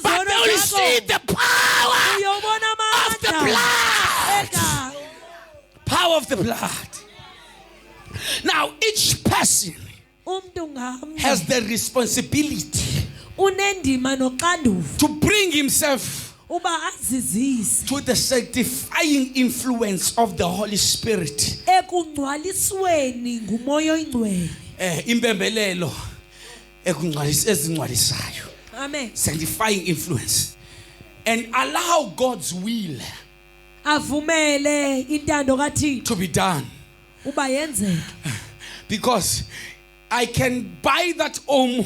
S1: but they will see the power of the blood. Power of the blood. Now each person has the responsibility to bring himself to the sanctifying influence of the Holy Spirit. Amen. Sanctifying influence. And allow God's will to be done. Because I can buy that omo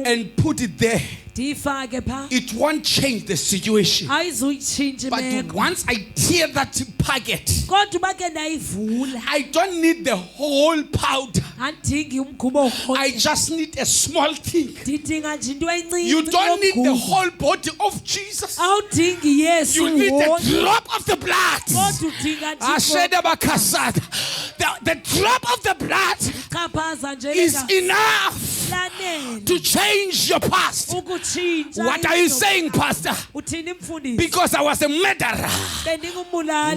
S1: and put it there. It won't change the situation. But once I tear that packet, I don't need the whole powder. I just need a small thing. You don't need the whole body of Jesus. You need the drop of the blood. The drop of the blood is enough to change your past. What are you saying, Pastor? Because I was a murderer.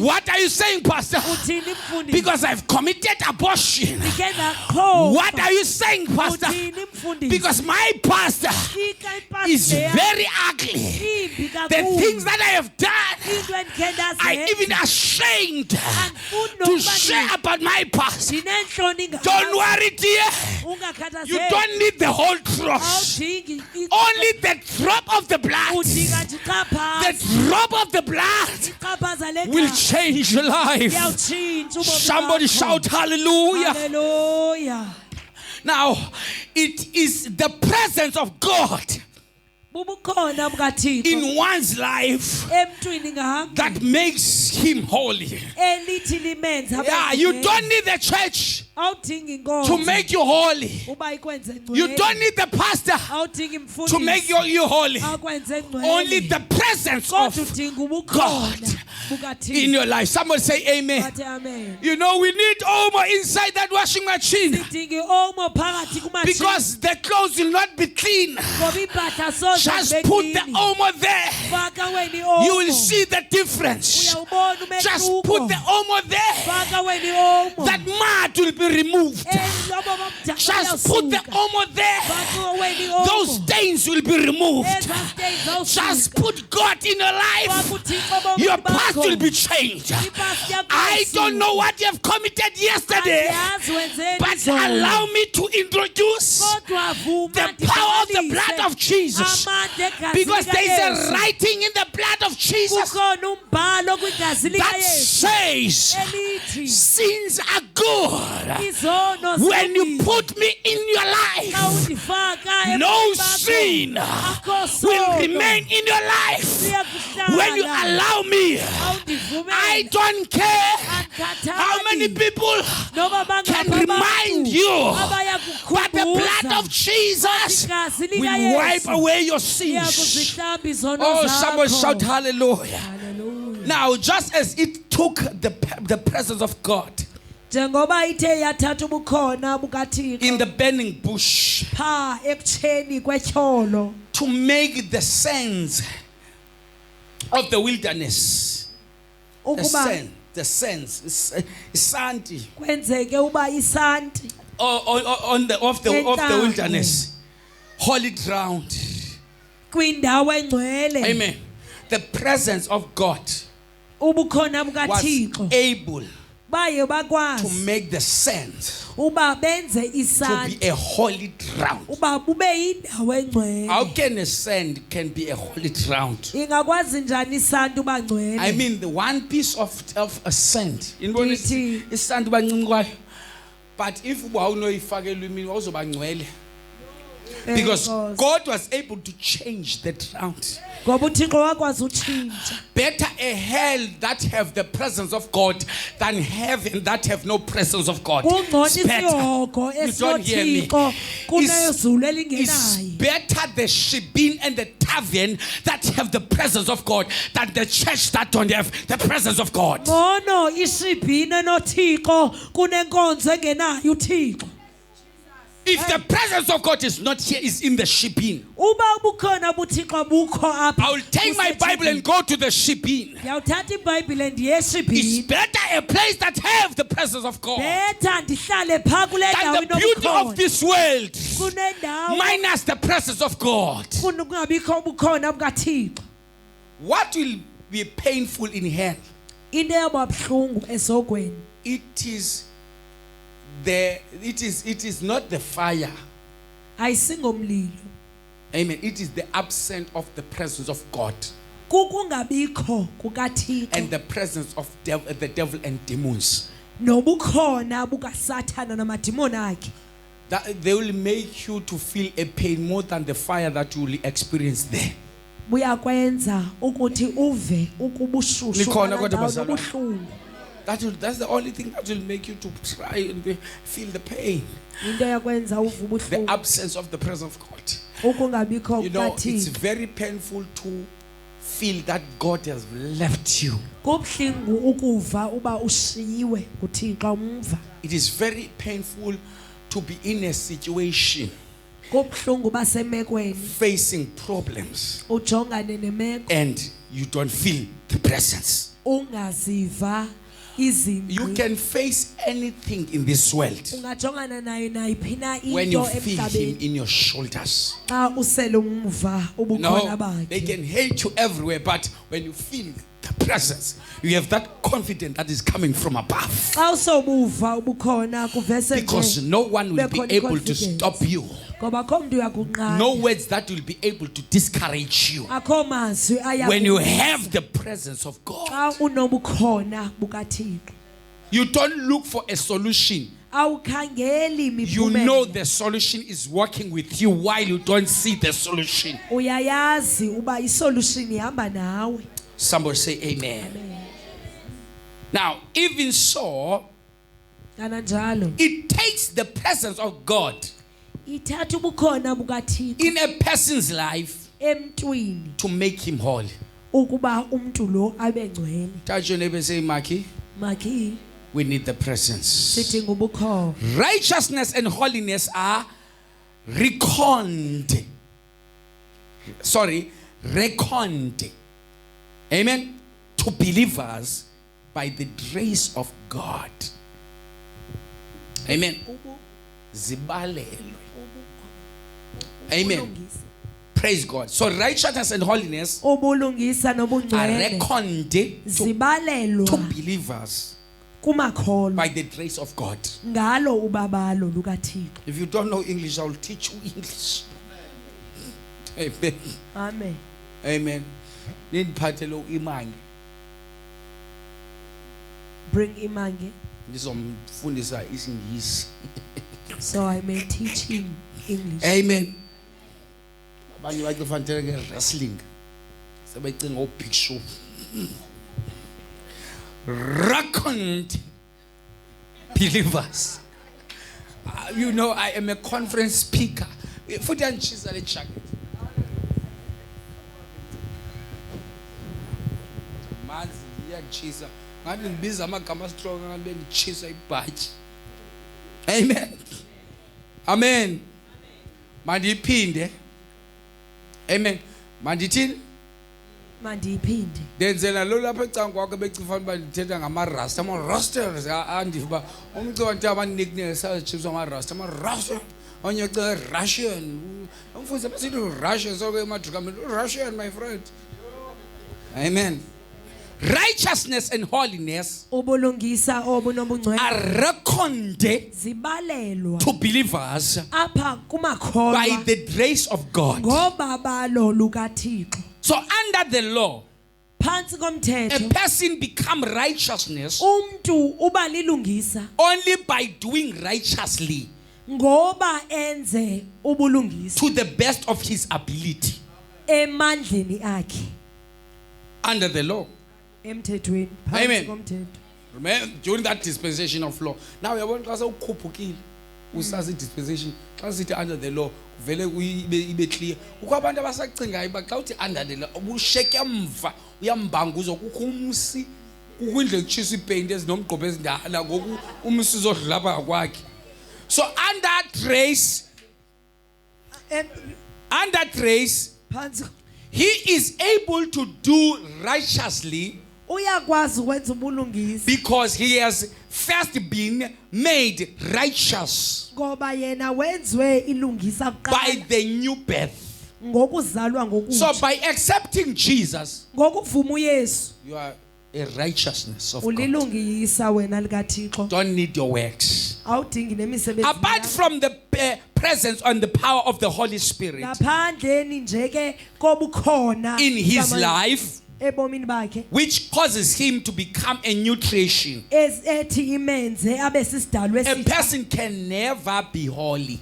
S1: What are you saying, Pastor? Because I've committed abortion. What are you saying, Pastor? Because my pastor is very ugly. The things that I have done, I'm even ashamed to share about my past. Don't worry, dear. You don't need the whole cross. Only the drop of the blood. The drop of the blood will change your life. Somebody shout hallelujah.
S2: Hallelujah.
S1: Now, it is the presence of God in one's life that makes him holy. Yeah, you don't need the church to make you holy. You don't need the pastor to make you holy. Only the presence of God in your life. Somebody say amen. You know, we need omo inside that washing machine because the clothes will not be clean. Just put the omo there. You will see the difference. Just put the omo there. That mud will be removed. Just put the omo there. Those stains will be removed. Just put God in your life. Your past will be changed. I don't know what you have committed yesterday, but allow me to introduce the power of the blood of Jesus. Because there is a writing in the blood of Jesus that says sins are good when you put me in your life. No sin will remain in your life when you allow me. I don't care how many people can remind you, but the blood of Jesus will wipe away your sins. Oh, somebody shout hallelujah. Now, just as it took the presence of God in the burning bush to make the sands of the wilderness, the sands, sandy of the wilderness, holy ground. Amen. The presence of God was able to make the sand to be a holy ground. How can a sand can be a holy ground? I mean, the one piece of a sand. But if because God was able to change the ground. Better a hell that have the presence of God than heaven that have no presence of God. It's better. You don't hear me. It's better the shebeen and the tavern that have the presence of God than the church that don't have the presence of God. If the presence of God is not here, is in the shebeen. I will take my Bible and go to the shebeen. It's better a place that have the presence of God than the beauty of this world minus the presence of God. What will be painful in hell? It is not the fire. Amen. It is the absence of the presence of God and the presence of the devil and demons. That they will make you to feel a pain more than the fire that you will experience there. That's the only thing that will make you to try and feel the pain. The absence of the presence of God. You know, it's very painful to feel that God has left you. It is very painful to be in a situation facing problems and you don't feel the presence. You can face anything in this world when you feel Him in your shoulders. No, they can hate you everywhere, but when you feel the presence, you have that confidence that is coming from above. Because no one will be able to stop you. No words that will be able to discourage you when you have the presence of God. You don't look for a solution. You know the solution is working with you while you don't see the solution. Somebody say amen. Now, even so, it takes the presence of God in a person's life to make him holy. Touch your neighbor and say, Maki, we need the presence. Righteousness and holiness are reckoned. Amen. To believers by the grace of God. Amen. Amen. Praise God. So righteousness and holiness are reckoned to believers by the grace of God. If you don't know English, I will teach you English. Amen.
S2: Amen.
S1: Amen.
S2: Bring imange. So I may teach him English.
S1: Amen. Wrestling. Picture. Reckoned believers. You know, I am a conference speaker. Amen. Amen. Mandipinde. Amen. Manditin.
S2: Mandipinde.
S1: Denzela lo lapha ecango kwakhe becifana ba ndithetha ngama-rasta. Ama-rasta andiva umntu wantu abanikne sachips ama-rasta. Ama-rasta. Onye cela Russian. Umfuzi besithi Russian so ke madruka Russian my friend. Amen. righteousness and holiness are reckoned to believers by the grace of God. So under the law, a person becomes righteousness only by doing righteously to the best of his ability. Under the law. Amen. Remember, during that dispensation of law. Now we are going to usazi dispensation. Under the law, vele ibe clear. Ukwabantu abasacingayo baxa uthi under the law, usheke emva, uyambanga uzokukho umsi, ukwindle kuchisa ipaint ezinomgqobo ezindala ngoku umsi uzodlula apha kwakhe. So under grace, he is able to do righteously because he has first been made righteous by the new birth. So by accepting Jesus, you are a righteousness of God. Don't need your works. Apart from the presence and the power of the Holy Spirit in his life, which causes him to become a new creation, a person can never be holy.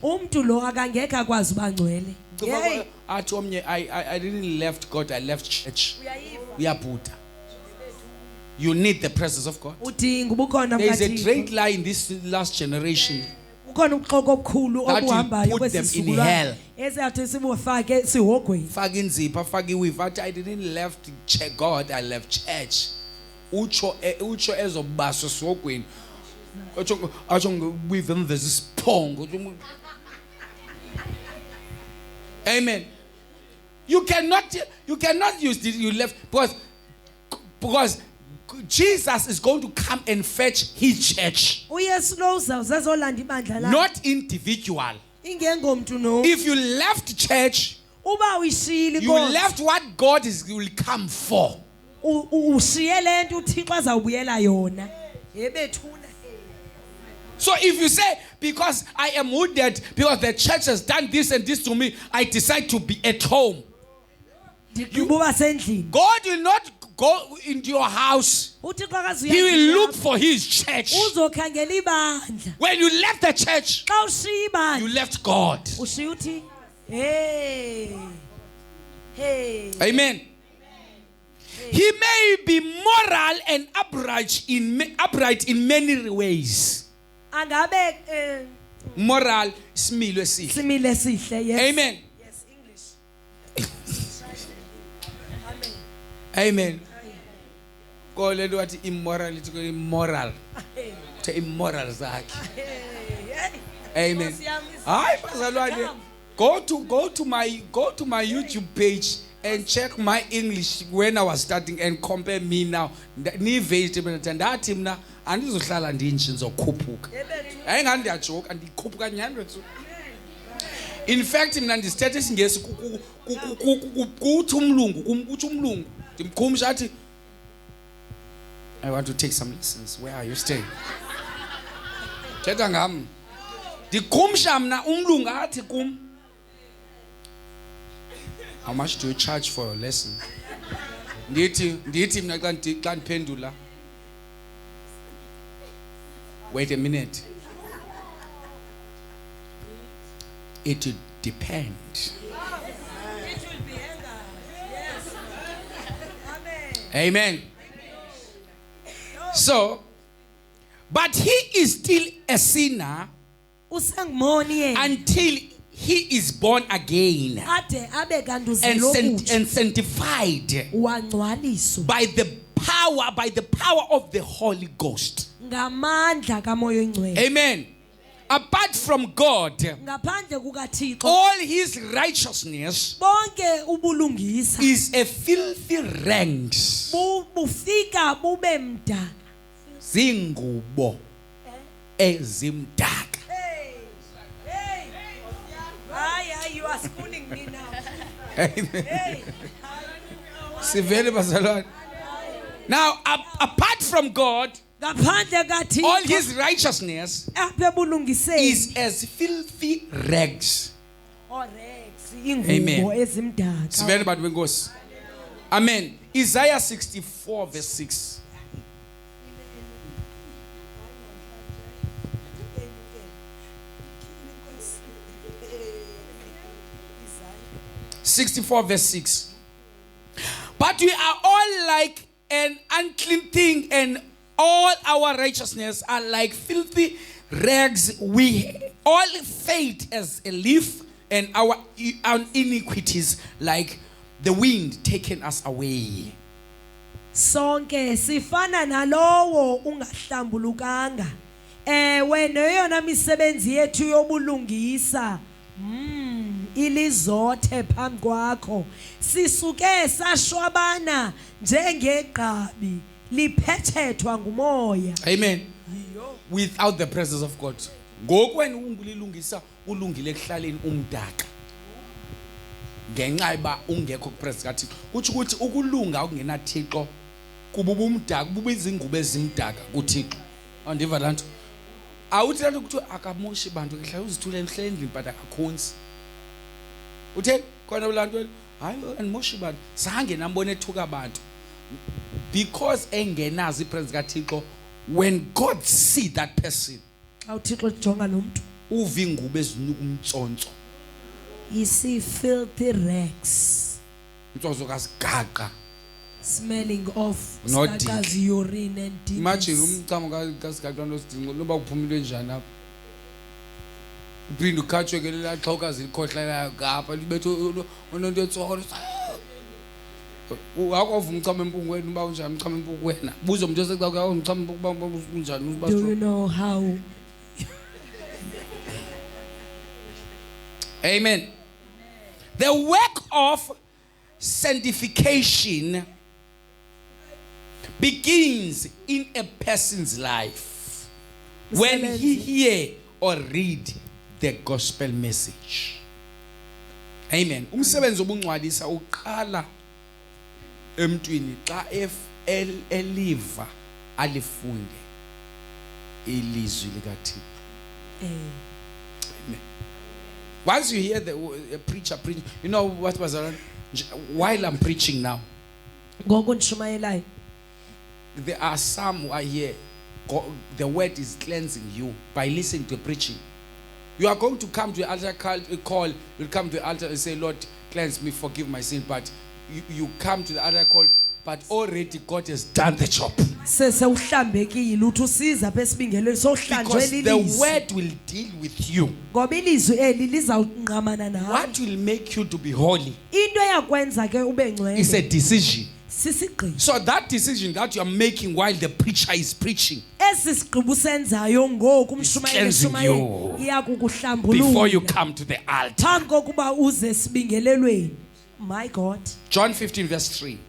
S1: I didn't left God, I left church. We are Buddha. You need the presence of God. There is a great lie in this last generation that will put them in hell. I didn't left God, I left church. Amen. You cannot use this. You left because Jesus is going to come and fetch his church. Not individual. If you left church, you left what God will come for. So if you say, because I am wounded, because the church has done this and this to me, I decide to be at home. God will not go into your house. He will look for his church. When you left the church, you left God. Amen. He may be moral and upright in many ways. Moral, similo esihle. Amen.
S2: Yes, English.
S1: Amen. Call it what immorality, immoral. To immoral zakhe. Amen. Go to my YouTube page and check my English when I was starting and compare me now. Ni vegetable and mna andizohlala ndinje ngizokhuphuka. Ayingani ndiyajoke andikhuphuka nyandwe. In fact mina ndisithethe isingesi kuthi umlungu ndimkhumsha athi I want to take some lessons. Where are you staying? Thetha ngam. Ndikhumsha mna umlungu athi kum. How much do you charge for a lesson? Ndithi mina xa ndiphendula. Wait a minute. It will depend.
S2: It will be anger. Yes.
S1: Amen. So, but he is still a sinner until he is born again and sanctified by the power of the Holy Ghost. Amen. Apart from God, all his righteousness is a filthy rags. Zingubo ezimdaka.
S2: You are schooling me now.
S1: Amen. Sivele bazalwane. Now, apart from God, all his righteousness is as filthy rags. Amen. Amen. Isaiah 64 verse 6. Verse 6. But we are all like an unclean thing, and all our righteousness are like filthy rags. We all fade as a leaf, and our iniquities like the wind taken us away.
S2: Sonke sifana nalowo ungahlambulukanga. Wena yona misebenzi yethu yobulungisa. Ilizothe phambi kwakho. Sisuke sashwabana njengegqabi liphethethwa ngumoya.
S1: Amen. Without the presence of God. Ngokwena ungulilungisa ulungile ekuhlaleni umdaka. Ngenxa eba ungekho kupresence kaThixo. Kuthi ukuthi ukulunga okungena Thixo kububa umdaka, kububa izingubo ezimdaka kuThixo. Andiva lanto. Awuthi lanto kuthi akamoshi bantu ehlala uzithule endlini but akakhonzi. Uthe khona ulanto hayi andimoshi bantu sange nambone ethuka abantu because engenazi ipresence kaThixo. When God see that person,
S2: awuThixo jonga lo muntu
S1: uva ingubo ezinuka umtsonso.
S2: You see filthy rags.
S1: Umtsonso kasigaqa.
S2: Smelling of skaka's urine and demons.
S1: Imagine umchamo kasigaqa nosidingo loba uphumile njani apha. Uphinde ukhatshwe ke lela xhoka zilikhohlela ngapha libethu ononto etsokolo. Akova umchamo empungu wena uba unjani umchamo empungu wena. Buzo umuntu osecaca umchamo empungu uba unjani uba.
S2: Do you know how?
S1: Amen. The work of sanctification begins in a person's life when he hear or read the gospel message. Amen. Umsebenzi obungcwalisa uqala emntwini xa eliva alifunde ilizwi likaThixo. Amen. Once you hear the preacher preaching, you know what was around? While I'm preaching now, there are some who are here. The word is cleansing you by listening to preaching. You are going to come to the altar call. You'll come to the altar and say, Lord, cleanse me, forgive my sin. But you come to the altar call, but already God has done the job. Because the word will deal with you. What will make you to be holy is a decision. So that decision that you are making while the preacher is preaching is cleansing you before you come to the altar.
S2: My God.
S1: John 15 verse 3.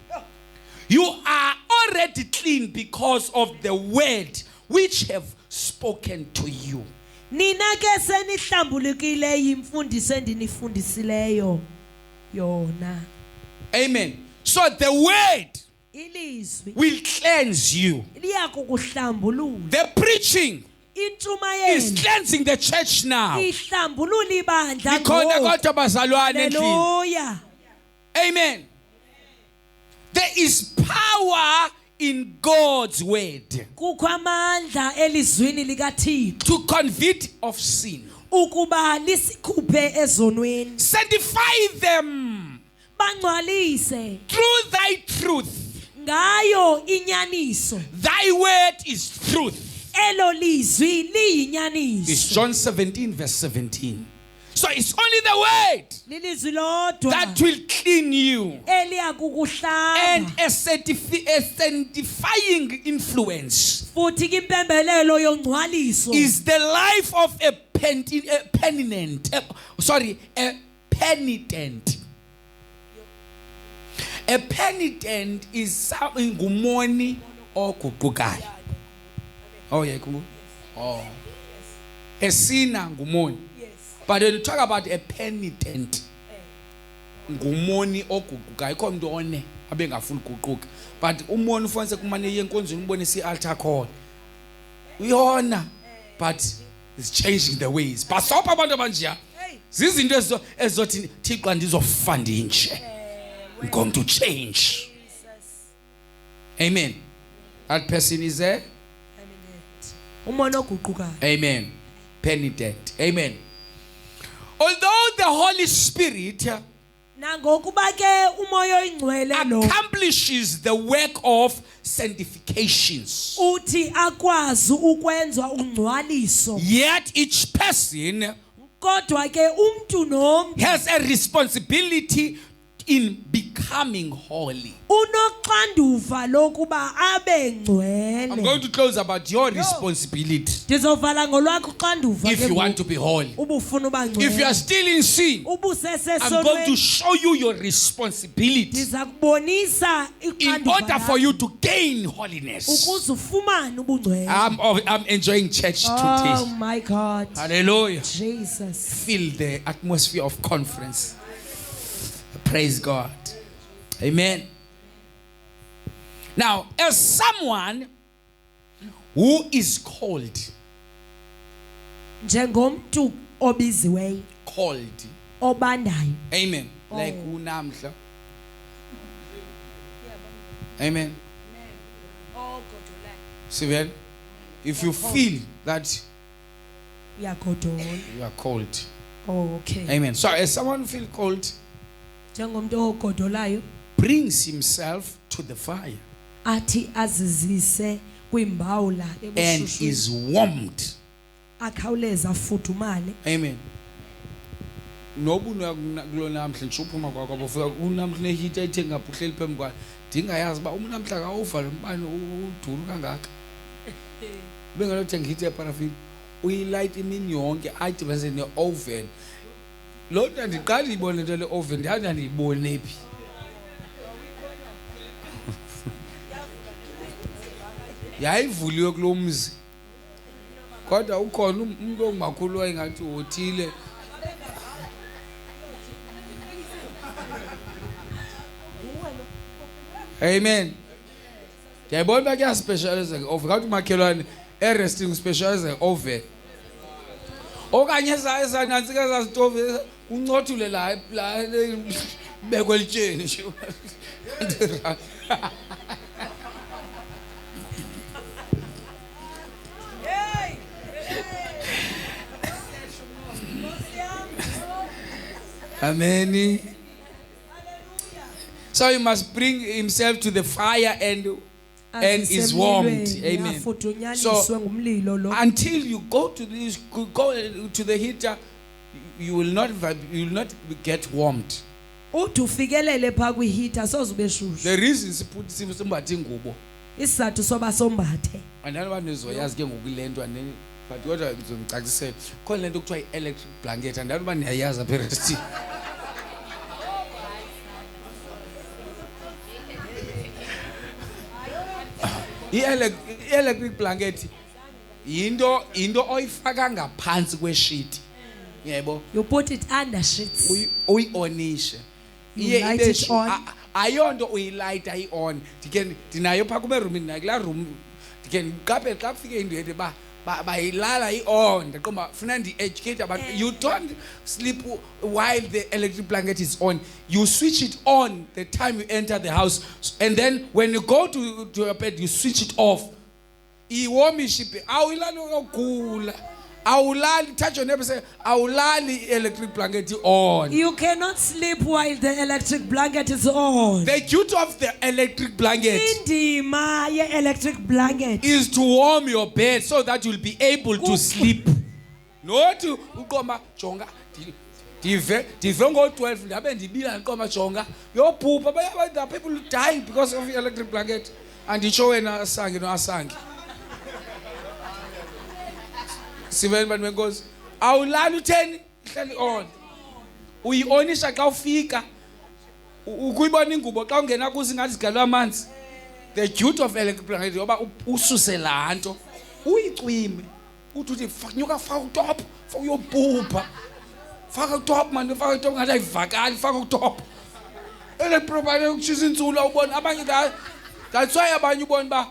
S1: You are already clean because of the word which have spoken to you. Amen. So the word will cleanse you. The preaching is cleansing the church now. Hallelujah. Amen. There is power in God's word to convict of sin. Sanctify them through thy truth. Thy word is truth. It's John 17 verse 17. So it's only the word that will clean you. And a sanctifying influence is the life of a penitent. A penitent is something ngumoni or kukukai. Oh yeah, oh. A sinner ngumoni. But when you talk about a penitent, ngumoni or kukukai, come to one. abengafuni ukuguquka. But umbone ufanele kumane yenkonzweni ubone altar call. Uyona, but it's changing the ways. Basopha abantu abanjiya. Zizinto ezothi Thixo andizofunda nje. I'm going to change. Amen. That person is there. Amen. Penitent. Amen. Although the Holy Spirit accomplishes the work of sanctifications, yet each person has a responsibility in becoming holy. I'm going to close about your responsibility. If you want to be holy, if you are still in sin, I'm going to show you your responsibility in order for you to gain holiness. I'm enjoying church today.
S2: Oh my God.
S1: Hallelujah.
S2: Jesus.
S1: Feel the atmosphere of conference. Praise God. Amen. Now, as someone who is called, amen. Like unamhla. Amen. See, if you feel that you are called.
S2: Oh, okay.
S1: Amen. So as someone who feels called, brings himself to the fire and is warmed. Amen. Oven. Lord, and the guy ibone le oven ndiyanda ndiyibone phi. Yayivuliwe kulomzi. Kodwa ukhona umuntu ongakhulu wayengathi uthile. Amen. Ndiyabona ba kuya specialize ngeoven. Kanti umakhelwane resting specialize ngeoven. Okanye esanantsika ezazitove uncothule la bekwe litsheni nje. Amen. So he must bring himself to the fire and is warmed. Amen. So until you go to the heater, you will not get warmed. The reason put simbathi ingubo. But what I said, call it electric blanket, and that one has a parasite. Electric blanket into oyifaka ngaphansi kwesheet. Yebo.
S2: You put it under sheets.
S1: Uyonishe.
S2: Light it on.
S1: Ayonto uyilight ayi-on. Dinayo pha kube room la room. Kaphe xa kufike indwethe bayilala i-on. Ndaqomba funa ndi-educate abantu. You don't sleep while the electric blanket is on. You switch it on the time you enter the house, and then when you go to your bed, you switch it off. Iwomishipe awulali ogula. Awulali, touch your neighbor, say awulali electric blanket on.
S2: You cannot sleep while the electric blanket is on.
S1: The duty of the electric blanket is to warm your bed so that you'll be able to sleep. Not to ukoma chonga. Dive ngo 12 ndabe ndibila nkoma chonga. Yophupha there are people dying because of the electric blanket. And itsho wena asange no asange. Siven but when goes awulali utheni ihleli on. Uyionisha xa ufika. Ukuyibona ingubo xa ungena kuzi ngathi zigalwa amanzi. The duty of electric blanket yoba ususe la nto uyicwime. Uthi nyuka faka utop for uyobhupha. Faka utop man, faka utop ngathi ayivakali, faka utop. Probably ukutshisa insula ubona abanye that's why abanye ubona ba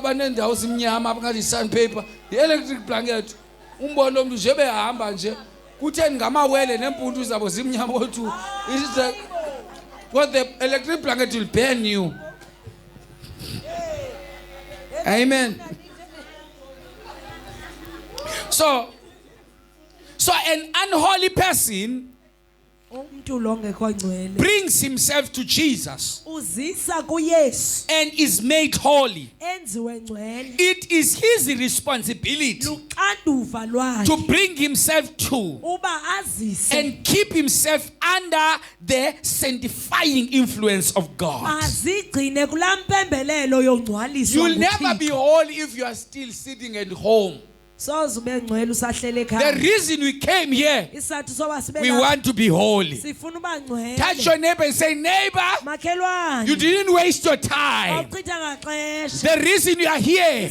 S1: banendawo zimnyama abangathi sandpaper i-electric blanket umbona umuntu nje behamba nje kutheni ngamawele nempundu zabo zimnyama othi what the electric blanket will burn you. Amen. So an unholy person brings himself to Jesus and is made holy. It is his responsibility to bring himself to and keep himself under the sanctifying influence of God. You'll never be holy if you are still sitting at home. The reason we came here, we want to be holy. Touch your neighbor and say, neighbor, you didn't waste your time. The reason you are here,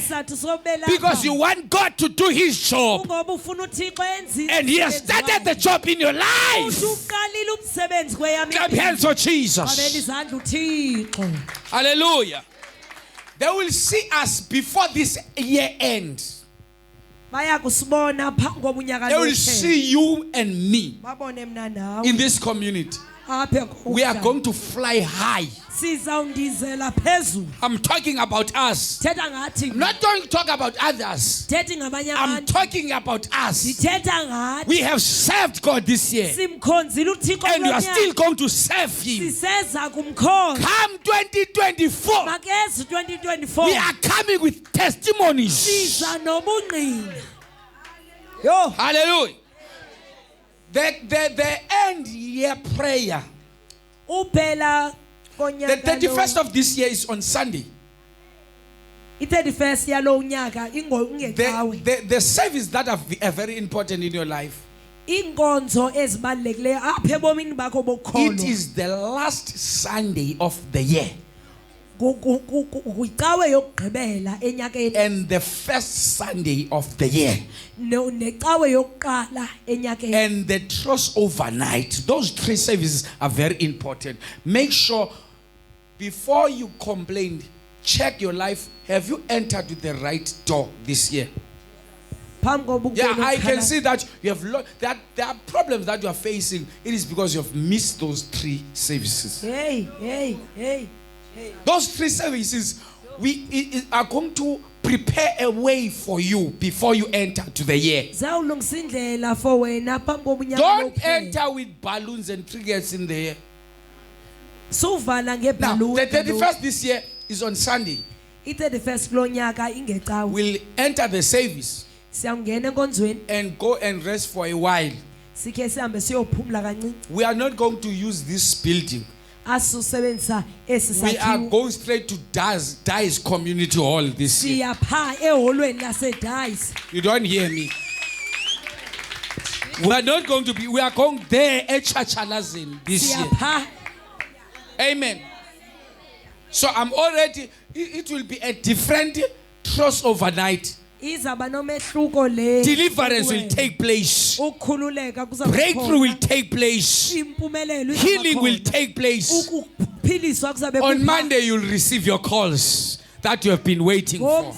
S1: because you want God to do his job. And he has started the job in your life. Clap hands for Jesus. Hallelujah. They will see us before this year ends. They will see you and me in this community. We are going to fly high. I'm talking about us. I'm not going to talk about others. I'm talking about us. We have served God this year. And we are still going to serve Him. Come 2024. We are coming with testimonies. Hallelujah. The end year prayer. The 31st of this year is on Sunday. The service that are very important in your life. It is the last Sunday of the year. And the first Sunday of the year. And the trust overnight. Those three services are very important. Make sure before you complain, check your life. Have you entered the right door this year? Yeah, I can see that you have that there are problems that you are facing. It is because you have missed those three services. Those three services are going to prepare a way for you before you enter to the year. Don't enter with balloons and triggers in the air. Now, the 31st this year is on Sunday. We'll enter the service and go and rest for a while. We are not going to use this building. We are going straight to Dice Community Hall this year. You don't hear me. We are not going to be, we are going there at Chachalazin this year. Amen. So I'm already, it will be a different trust overnight. Deliverance will take place. Breakthrough will take place. Healing will take place. On Monday you'll receive your calls that you have been waiting for.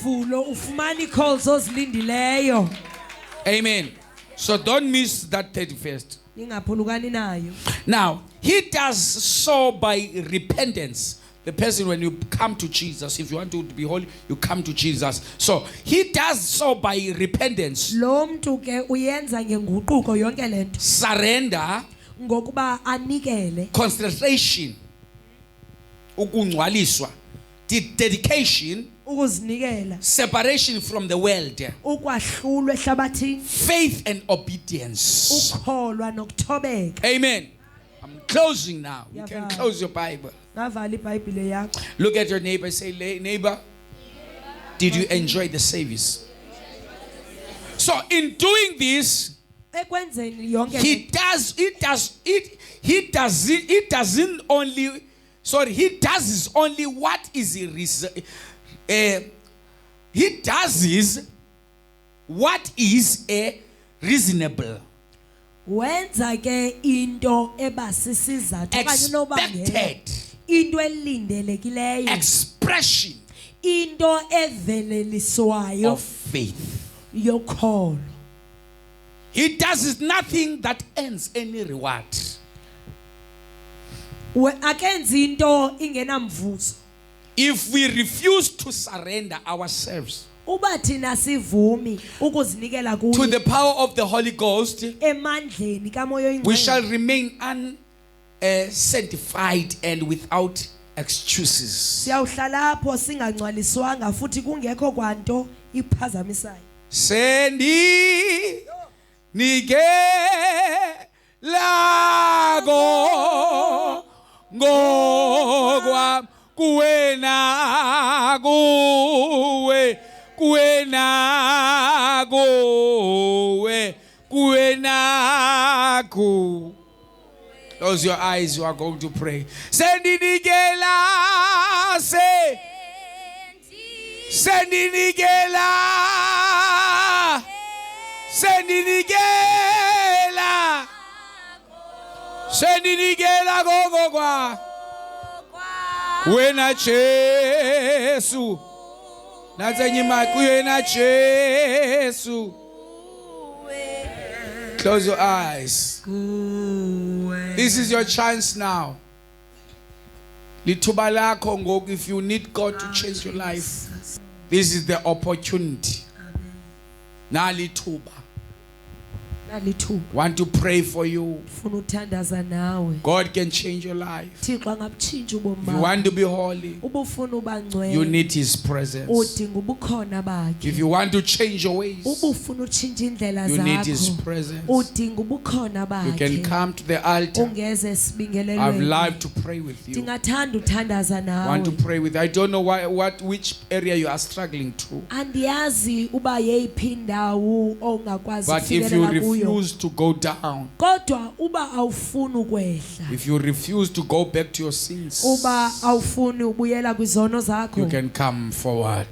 S1: Amen. So don't miss that 31st. Now, he does so by repentance. The person, when you come to Jesus, if you want to be holy, you come to Jesus. So he does so by repentance. Surrender. Concentration. Dedication. Separation from the world. Faith and obedience. Amen. I'm closing now. You can close your Bible. Look at your neighbor and say, neighbor, did you enjoy the service? So in doing this, he does only what is reasonable.
S2: wenza ke into ebasisizathu okanye nobangela into elindelekileyo
S1: expression
S2: into eveleliswayo
S1: of faith.
S2: yokholo.
S1: He does nothing that earns any reward.
S2: Akenzi into ingenamvuzo.
S1: If we refuse to surrender ourselves
S2: uba thina sivumi ukuzinikela kuye
S1: to the power of the Holy Ghost,
S2: emandleni kamoya oyingcwele,
S1: we shall remain unsanctified and without excuses.
S2: siyawuhlala lapho singangcwaliswanga futhi kungekho kwanto iphazamisayo.
S1: Sendi nigelako ngokwa kuwena kuwe kuwena kuwe kuwena ku. Close your eyes, you are going to pray. Sendi nigela se sendi nigela sendi nigela sendi nigela gogo kwa wena Jesu natsenye maki wena Jesu. Close your eyes. This is your chance now. Lithuba lakho ngoku, if you need God to change your life, this is the opportunity. Nalithuba. Want to pray for you. God can change your life. If you want to be holy, you need His presence. If you want to change your ways, you need His presence. You can come to the altar. I'd like to pray with you. Want to pray with you. I don't know which area you are struggling to. But if you refuse to go down, if you refuse to go back to your sins, you can come forward.